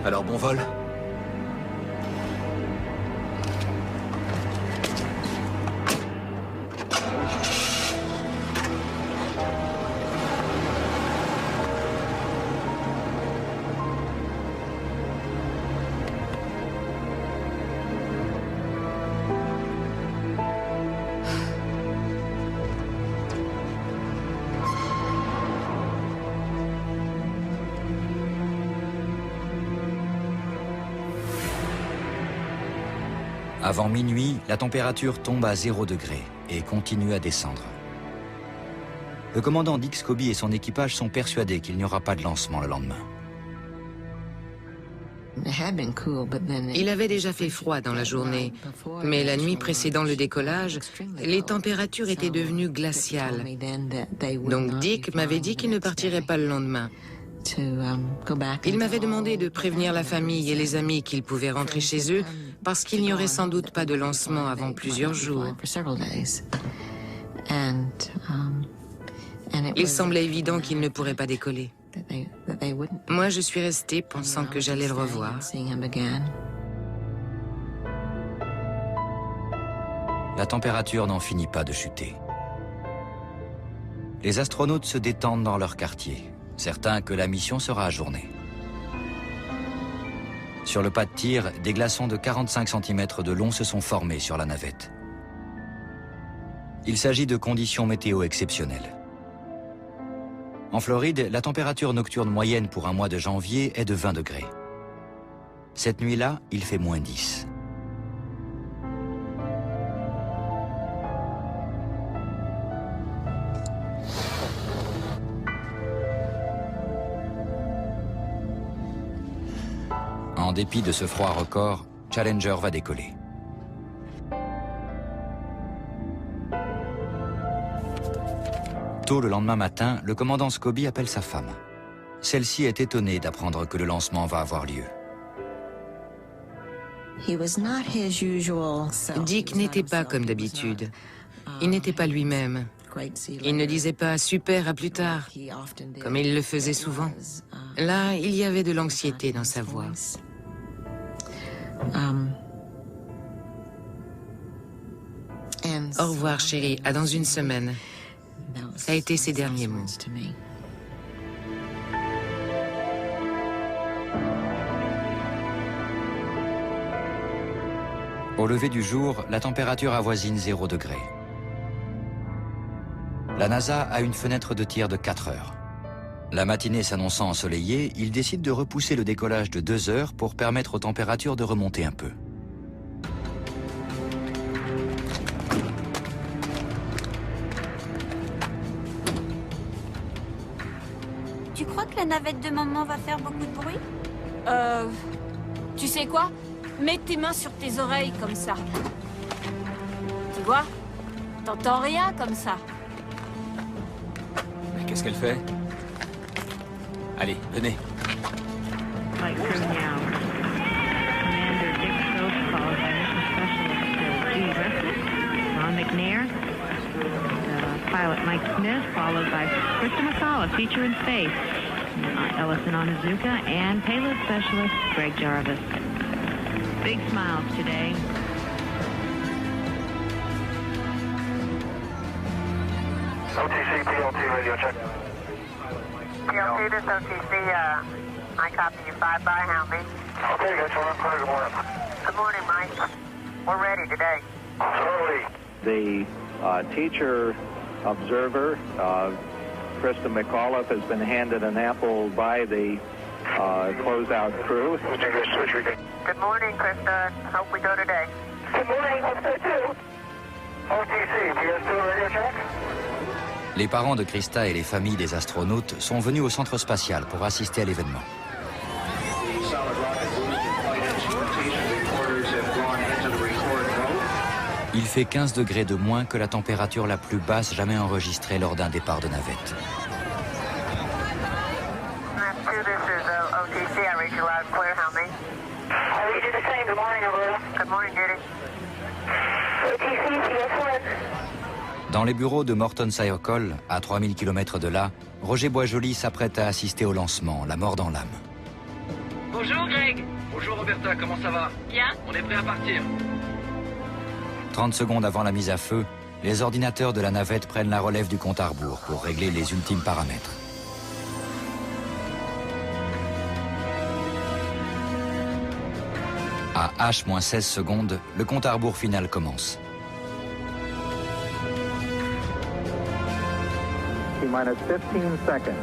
Alors, bon vol. Avant minuit, la température tombe à 0 degré et continue à descendre. le commandant Dick Scobie et son équipage sont persuadés qu'il n'y aura pas de lancement le lendemain. Il avait déjà fait froid dans la journée, mais la nuit précédant le décollage, les températures étaient devenues glaciales. Donc Dick m'avait dit qu'il ne partirait pas le lendemain. Il m'avait demandé de prévenir la famille et les amis qu'ils pouvaient rentrer chez eux parce qu'il n'y aurait sans doute pas de lancement avant plusieurs jours. Il semblait évident qu'il ne pourrait pas décoller. Moi, je suis restée pensant que j'allais le revoir. La température n'en finit pas de chuter. Les astronautes se détendent dans leur quartier, certains que la mission sera ajournée. Sur le pas de tir, des glaçons de 45 cm de long se sont formés sur la navette. Il s'agit de conditions météo exceptionnelles. En Floride, la température nocturne moyenne pour un mois de janvier est de 20 degrés. Cette nuit-là, il fait moins 10. En dépit de ce froid record, Challenger va décoller. Tôt le lendemain matin, le commandant Scobie appelle sa femme. Celle-ci est étonnée d'apprendre que le lancement va avoir lieu. Dick n'était pas comme d'habitude. Il n'était pas lui-même. Il ne disait pas « super, à plus tard », comme il le faisait souvent. Là, il y avait de l'anxiété dans sa voix. Au revoir, chérie. À dans une semaine. Ça a été ses derniers mots. Au lever du jour, la température avoisine 0 degré. La NASA a une fenêtre de tir de 4 heures. La matinée s'annonçant ensoleillée, il décide de repousser le décollage de 2 heures pour permettre aux températures de remonter un peu. Tu crois que la navette de maman va faire beaucoup de bruit? Tu sais quoi? Mets tes mains sur tes oreilles comme ça. Tu vois? T'entends rien comme ça. Mais qu'est-ce qu'elle fait? Allez, venez. Pilot Mike Smith, followed by Krista McCullough, feature in space. Ellison Onizuka, and payload specialist Greg Jarvis. Big smiles today. OTC, PLT radio check. PLT, this OTC, I copy you 5 by, how me? Okay, guys, we're on clear, good morning. Good morning, Mike. We're ready today. Slowly. The teacher observer, Krista McAuliffe, has been handed an apple by the closeout crew. Good morning, Krista. Hope we go today. Good morning, hope so too. OTC, PS2 radio check. Les parents de Krista et les familles des astronautes sont venus au centre spatial pour assister à l'événement. Il fait 15 degrés de moins que la température la plus basse jamais enregistrée lors d'un départ de navette. Dans les bureaux de Morton Sayokol, à 3000 km de là, Roger Boisjoli s'apprête à assister au lancement, la mort dans l'âme. Bonjour Greg. Bonjour Roberta, comment ça va? Bien. On est prêt à partir. 30 secondes avant la mise à feu, les ordinateurs de la navette prennent la relève du compte à rebours pour régler les ultimes paramètres. À H-16 secondes, le compte à rebours final commence. T-minus 15 seconds.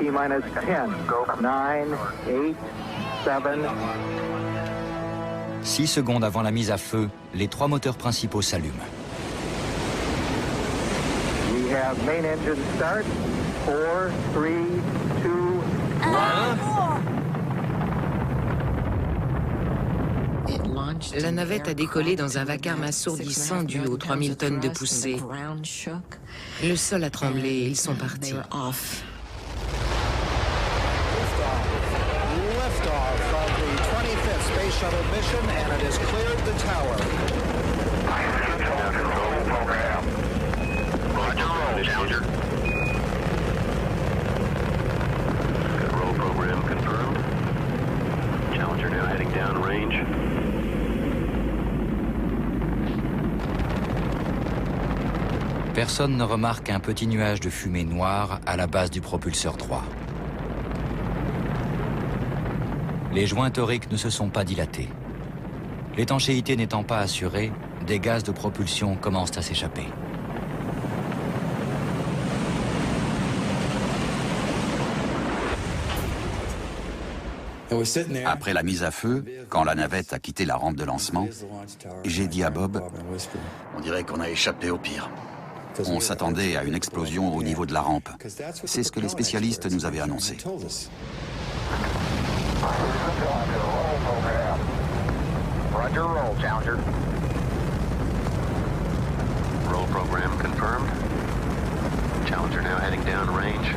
T-minus 10, 9, 8, 7... 6 secondes avant la mise à feu, les 3 moteurs principaux s'allument. We have main engine start. 4, 3, 2, 1. La navette a décollé dans un vacarme assourdissant dû aux 3000 tonnes de poussée. Le sol a tremblé et ils sont partis. Personne ne remarque un petit nuage de fumée noire à la base du propulseur droit. Les joints toriques ne se sont pas dilatés. L'étanchéité n'étant pas assurée, des gaz de propulsion commencent à s'échapper. Après la mise à feu, quand la navette a quitté la rampe de lancement, j'ai dit à Bob, on dirait qu'on a échappé au pire. On s'attendait à une explosion au niveau de la rampe. C'est ce que les spécialistes nous avaient annoncé. Roger, roll, Challenger. Roll program confirmed. Challenger now heading down range.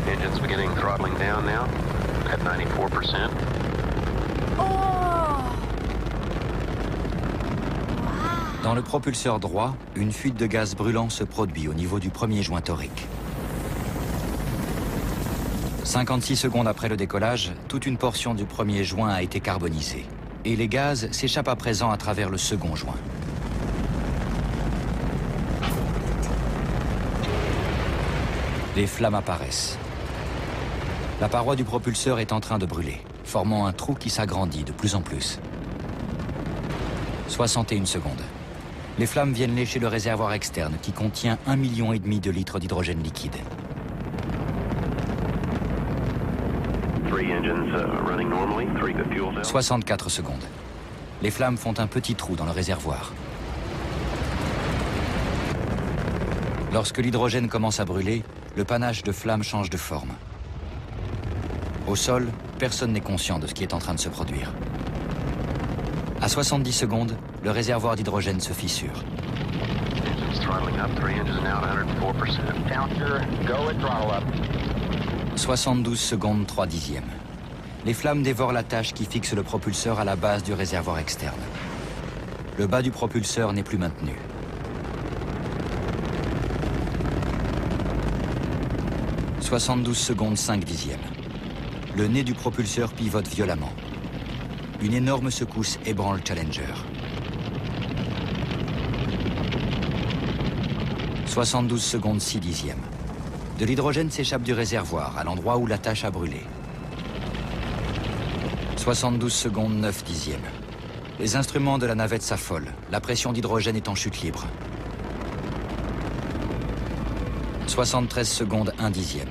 Engines beginning throttling down now at 94%. Dans le propulseur droit, une fuite de gaz brûlant se produit au niveau du premier joint torique. 56 secondes après le décollage, toute une portion du premier joint a été carbonisée. Et les gaz s'échappent à présent à travers le second joint. Des flammes apparaissent. La paroi du propulseur est en train de brûler, formant un trou qui s'agrandit de plus en plus. 61 secondes. Les flammes viennent lécher le réservoir externe qui contient 1,5 million de litres d'hydrogène liquide. 64 secondes. Les flammes font un petit trou dans le réservoir. Lorsque l'hydrogène commence à brûler, le panache de flammes change de forme. Au sol, personne n'est conscient de ce qui est en train de se produire. À 70 secondes, le réservoir d'hydrogène se fissure. 72 secondes, 3 dixièmes. Les flammes dévorent l'attache qui fixe le propulseur à la base du réservoir externe. Le bas du propulseur n'est plus maintenu. « 72 secondes, 5 dixièmes. Le nez du propulseur pivote violemment. Une énorme secousse ébranle Challenger. 72 secondes, 6 dixièmes. De l'hydrogène s'échappe du réservoir, à l'endroit où l'attache a brûlé. 72 secondes, 9 dixièmes. Les instruments de la navette s'affolent. La pression d'hydrogène est en chute libre. 73 secondes, 1 dixième.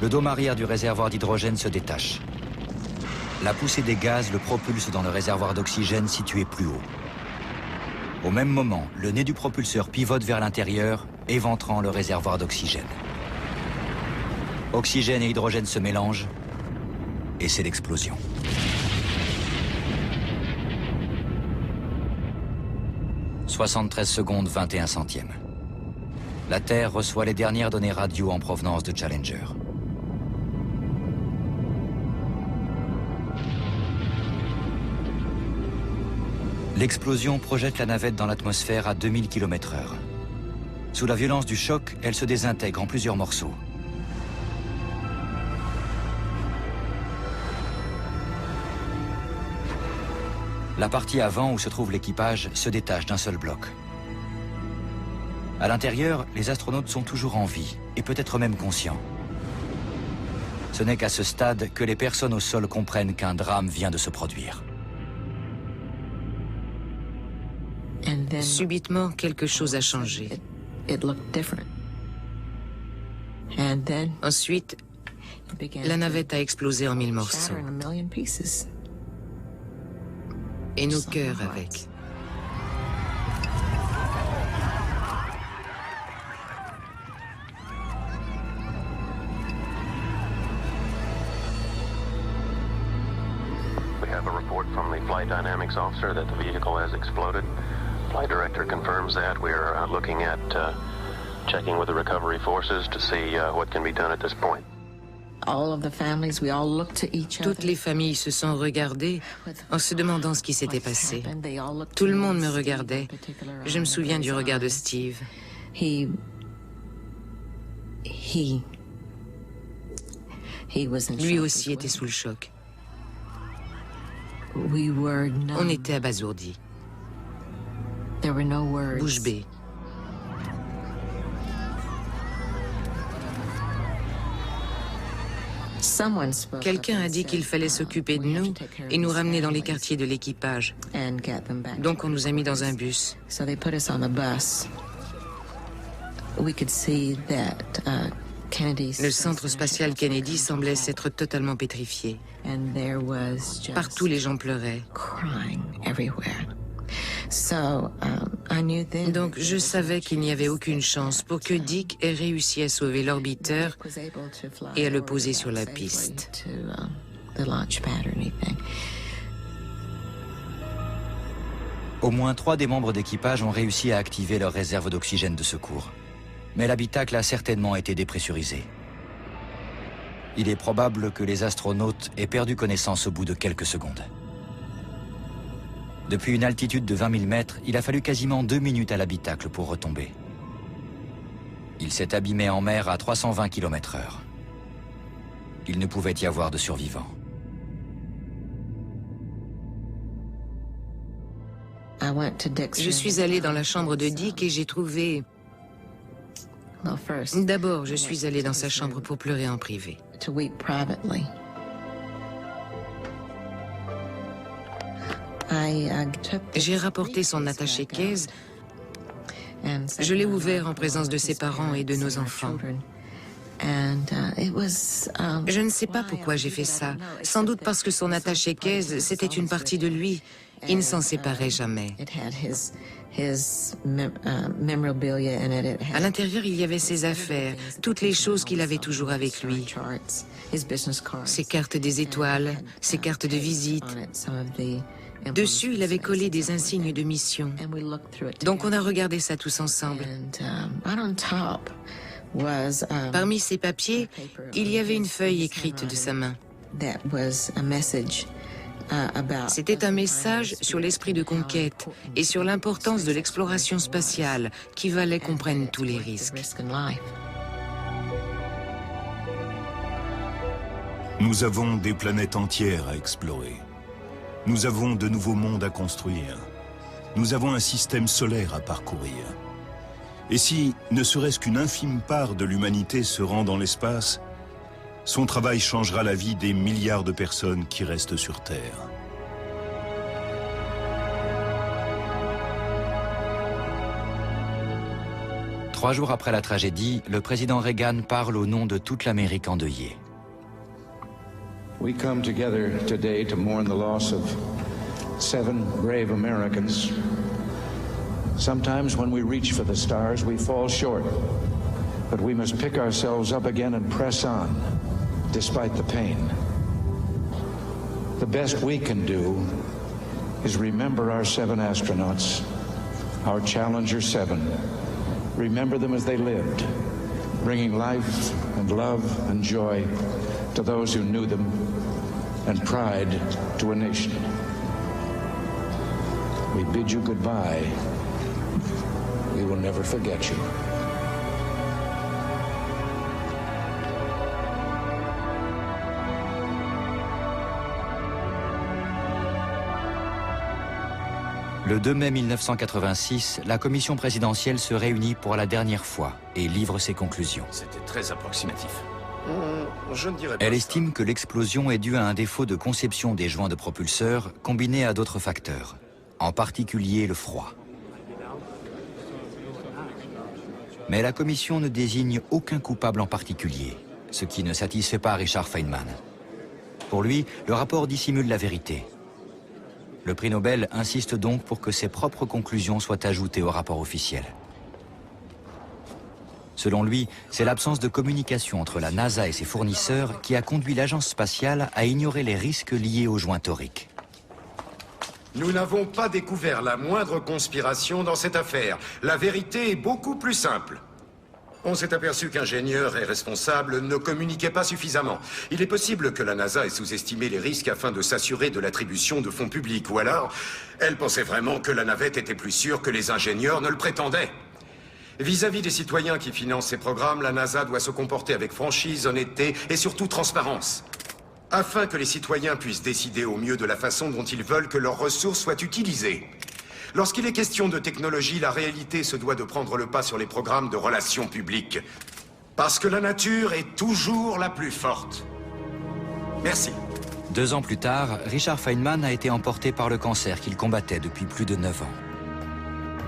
Le dôme arrière du réservoir d'hydrogène se détache. La poussée des gaz le propulse dans le réservoir d'oxygène situé plus haut. Au même moment, le nez du propulseur pivote vers l'intérieur, éventrant le réservoir d'oxygène. Oxygène et hydrogène se mélangent, et c'est l'explosion. « 73 secondes, 21 centièmes. La Terre reçoit les dernières données radio en provenance de Challenger. L'explosion projette la navette dans l'atmosphère à 2000 km/h. Sous la violence du choc, elle se désintègre en plusieurs morceaux. La partie avant où se trouve l'équipage se détache d'un seul bloc. À l'intérieur, les astronautes sont toujours en vie et peut-être même conscients. Ce n'est qu'à ce stade que les personnes au sol comprennent qu'un drame vient de se produire. Subitement, quelque chose a changé. Ensuite, la navette a explosé en 1000 morceaux. Et nos cœurs avec. have a report from the flight dynamics officer that the vehicle has exploded. Flight director confirms that. We're looking at checking with the recovery forces to see what can be done at this point. Toutes les familles se sont regardées en se demandant ce qui s'était passé. Tout le monde me regardait. Je me souviens du regard de Steve. Lui aussi était sous le choc. On était abasourdis. Bouche bée. Quelqu'un a dit qu'il fallait s'occuper de nous et nous ramener dans les quartiers de l'équipage. Donc on nous a mis dans un bus. Le centre spatial Kennedy semblait s'être totalement pétrifié. Partout les gens pleuraient. Donc je savais qu'il n'y avait aucune chance pour que Dick ait réussi à sauver l'orbiteur et à le poser sur la piste. Au moins 3 des membres d'équipage ont réussi à activer leur réserve d'oxygène de secours. Mais l'habitacle a certainement été dépressurisé. Il est probable que les astronautes aient perdu connaissance au bout de quelques secondes. Depuis une altitude de 20 000 mètres, il a fallu quasiment 2 minutes à l'habitacle pour retomber. Il s'est abîmé en mer à 320 km/h. Il ne pouvait y avoir de survivants. Je suis allée dans la chambre de Dick et j'ai trouvé... D'abord, je suis allée dans sa chambre pour pleurer en privé. J'ai rapporté son attaché-caisse. Je l'ai ouvert en présence de ses parents et de nos enfants. Je ne sais pas pourquoi j'ai fait ça. Sans doute parce que son attaché-caisse, c'était une partie de lui. Il ne s'en séparait jamais. À l'intérieur, il y avait ses affaires, toutes les choses qu'il avait toujours avec lui. Ses cartes des étoiles, ses cartes de visite. Dessus, il avait collé des insignes de mission. Donc on a regardé ça tous ensemble. Parmi ces papiers, il y avait une feuille écrite de sa main. C'était un message sur l'esprit de conquête et sur l'importance de l'exploration spatiale qui valait qu'on prenne tous les risques. Nous avons des planètes entières à explorer. Nous avons de nouveaux mondes à construire. Nous avons un système solaire à parcourir. Et si, ne serait-ce qu'une infime part de l'humanité se rend dans l'espace, son travail changera la vie des milliards de personnes qui restent sur Terre. Trois jours après la tragédie, le président Reagan parle au nom de toute l'Amérique endeuillée. We come together today to mourn the loss of 7 brave Americans. Sometimes when we reach for the stars, we fall short. But we must pick ourselves up again and press on, despite the pain. The best we can do is remember our 7 astronauts, our Challenger 7. Remember them as they lived, bringing life and love and joy to those who knew them, and pride to a nation. We bid you goodbye. We will never forget you. Le 2 mai 1986, la commission présidentielle se réunit pour la dernière fois et livre ses conclusions. C'était très approximatif. Je ne dirais pas Elle ça. estime que l'explosion est due à un défaut de conception des joints de propulseur combiné à d'autres facteurs, en particulier le froid. Mais la commission ne désigne aucun coupable en particulier, ce qui ne satisfait pas Richard Feynman. Pour lui, le rapport dissimule la vérité. Le prix Nobel insiste donc pour que ses propres conclusions soient ajoutées au rapport officiel. Selon lui, c'est l'absence de communication entre la NASA et ses fournisseurs qui a conduit l'agence spatiale à ignorer les risques liés aux joints thoriques. Nous n'avons pas découvert la moindre conspiration dans cette affaire. La vérité est beaucoup plus simple. On s'est aperçu qu'ingénieur et responsable ne communiquaient pas suffisamment. Il est possible que la NASA ait sous-estimé les risques afin de s'assurer de l'attribution de fonds publics. Ou alors, elle pensait vraiment que la navette était plus sûre que les ingénieurs ne le prétendaient. Vis-à-vis des citoyens qui financent ces programmes, la NASA doit se comporter avec franchise, honnêteté et surtout transparence, afin que les citoyens puissent décider au mieux de la façon dont ils veulent que leurs ressources soient utilisées. Lorsqu'il est question de technologie, la réalité se doit de prendre le pas sur les programmes de relations publiques. Parce que la nature est toujours la plus forte. Merci. 2 ans plus tard, Richard Feynman a été emporté par le cancer qu'il combattait depuis plus de 9 ans.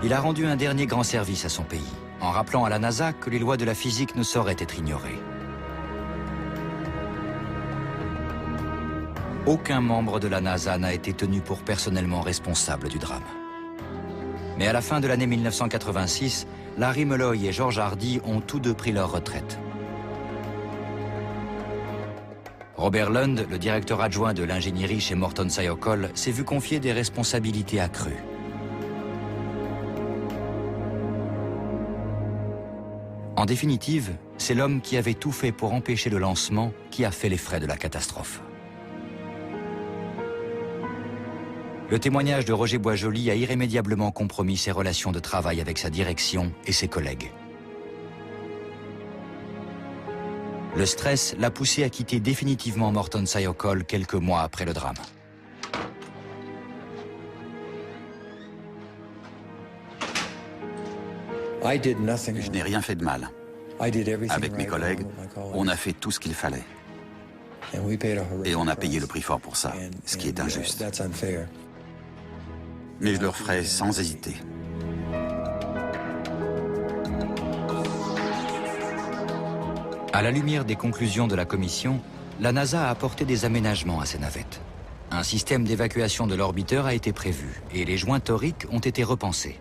Il a rendu un dernier grand service à son pays, en rappelant à la NASA que les lois de la physique ne sauraient être ignorées. Aucun membre de la NASA n'a été tenu pour personnellement responsable du drame. Mais à la fin de l'année 1986, Larry Mulloy et George Hardy ont tous deux pris leur retraite. Robert Lund, le directeur adjoint de l'ingénierie chez Morton Sayokol, s'est vu confier des responsabilités accrues. En définitive, c'est l'homme qui avait tout fait pour empêcher le lancement qui a fait les frais de la catastrophe. Le témoignage de Roger Boisjoli a irrémédiablement compromis ses relations de travail avec sa direction et ses collègues. Le stress l'a poussé à quitter définitivement Morton Sayokol quelques mois après le drame. Je n'ai rien fait de mal. Avec mes collègues, on a fait tout ce qu'il fallait. Et on a payé le prix fort pour ça, ce qui est injuste. Mais je le referai sans hésiter. À la lumière des conclusions de la commission, la NASA a apporté des aménagements à ces navettes. Un système d'évacuation de l'orbiteur a été prévu et les joints toriques ont été repensés.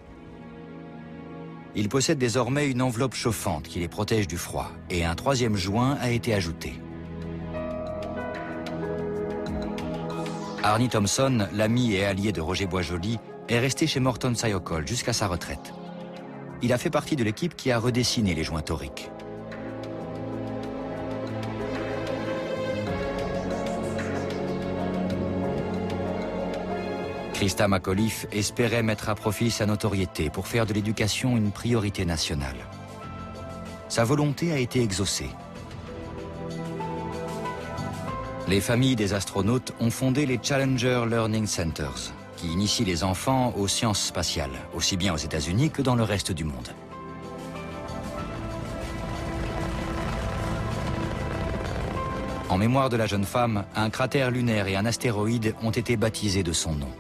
Ils possèdent désormais une enveloppe chauffante qui les protège du froid et un 3e joint a été ajouté. Arnie Thompson, l'ami et allié de Roger Boisjoli, est resté chez Morton Sayokol jusqu'à sa retraite. Il a fait partie de l'équipe qui a redessiné les joints toriques. Christa McAuliffe espérait mettre à profit sa notoriété pour faire de l'éducation une priorité nationale. Sa volonté a été exaucée. Les familles des astronautes ont fondé les Challenger Learning Centers, qui initient les enfants aux sciences spatiales, aussi bien aux États-Unis que dans le reste du monde. En mémoire de la jeune femme, un cratère lunaire et un astéroïde ont été baptisés de son nom.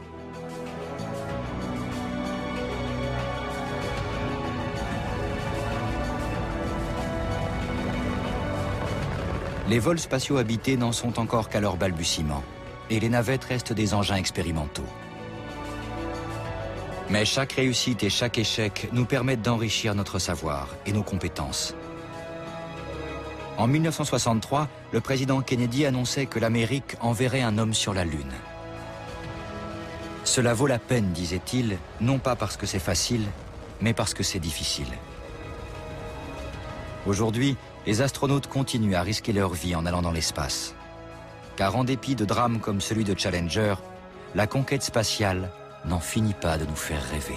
Les vols spatiaux habités n'en sont encore qu'à leur balbutiement, et les navettes restent des engins expérimentaux. Mais chaque réussite et chaque échec nous permettent d'enrichir notre savoir et nos compétences. En 1963, le président Kennedy annonçait que l'Amérique enverrait un homme sur la Lune. Cela vaut la peine, disait-il, non pas parce que c'est facile, mais parce que c'est difficile. Aujourd'hui, les astronautes continuent à risquer leur vie en allant dans l'espace. Car en dépit de drames comme celui de Challenger, la conquête spatiale n'en finit pas de nous faire rêver.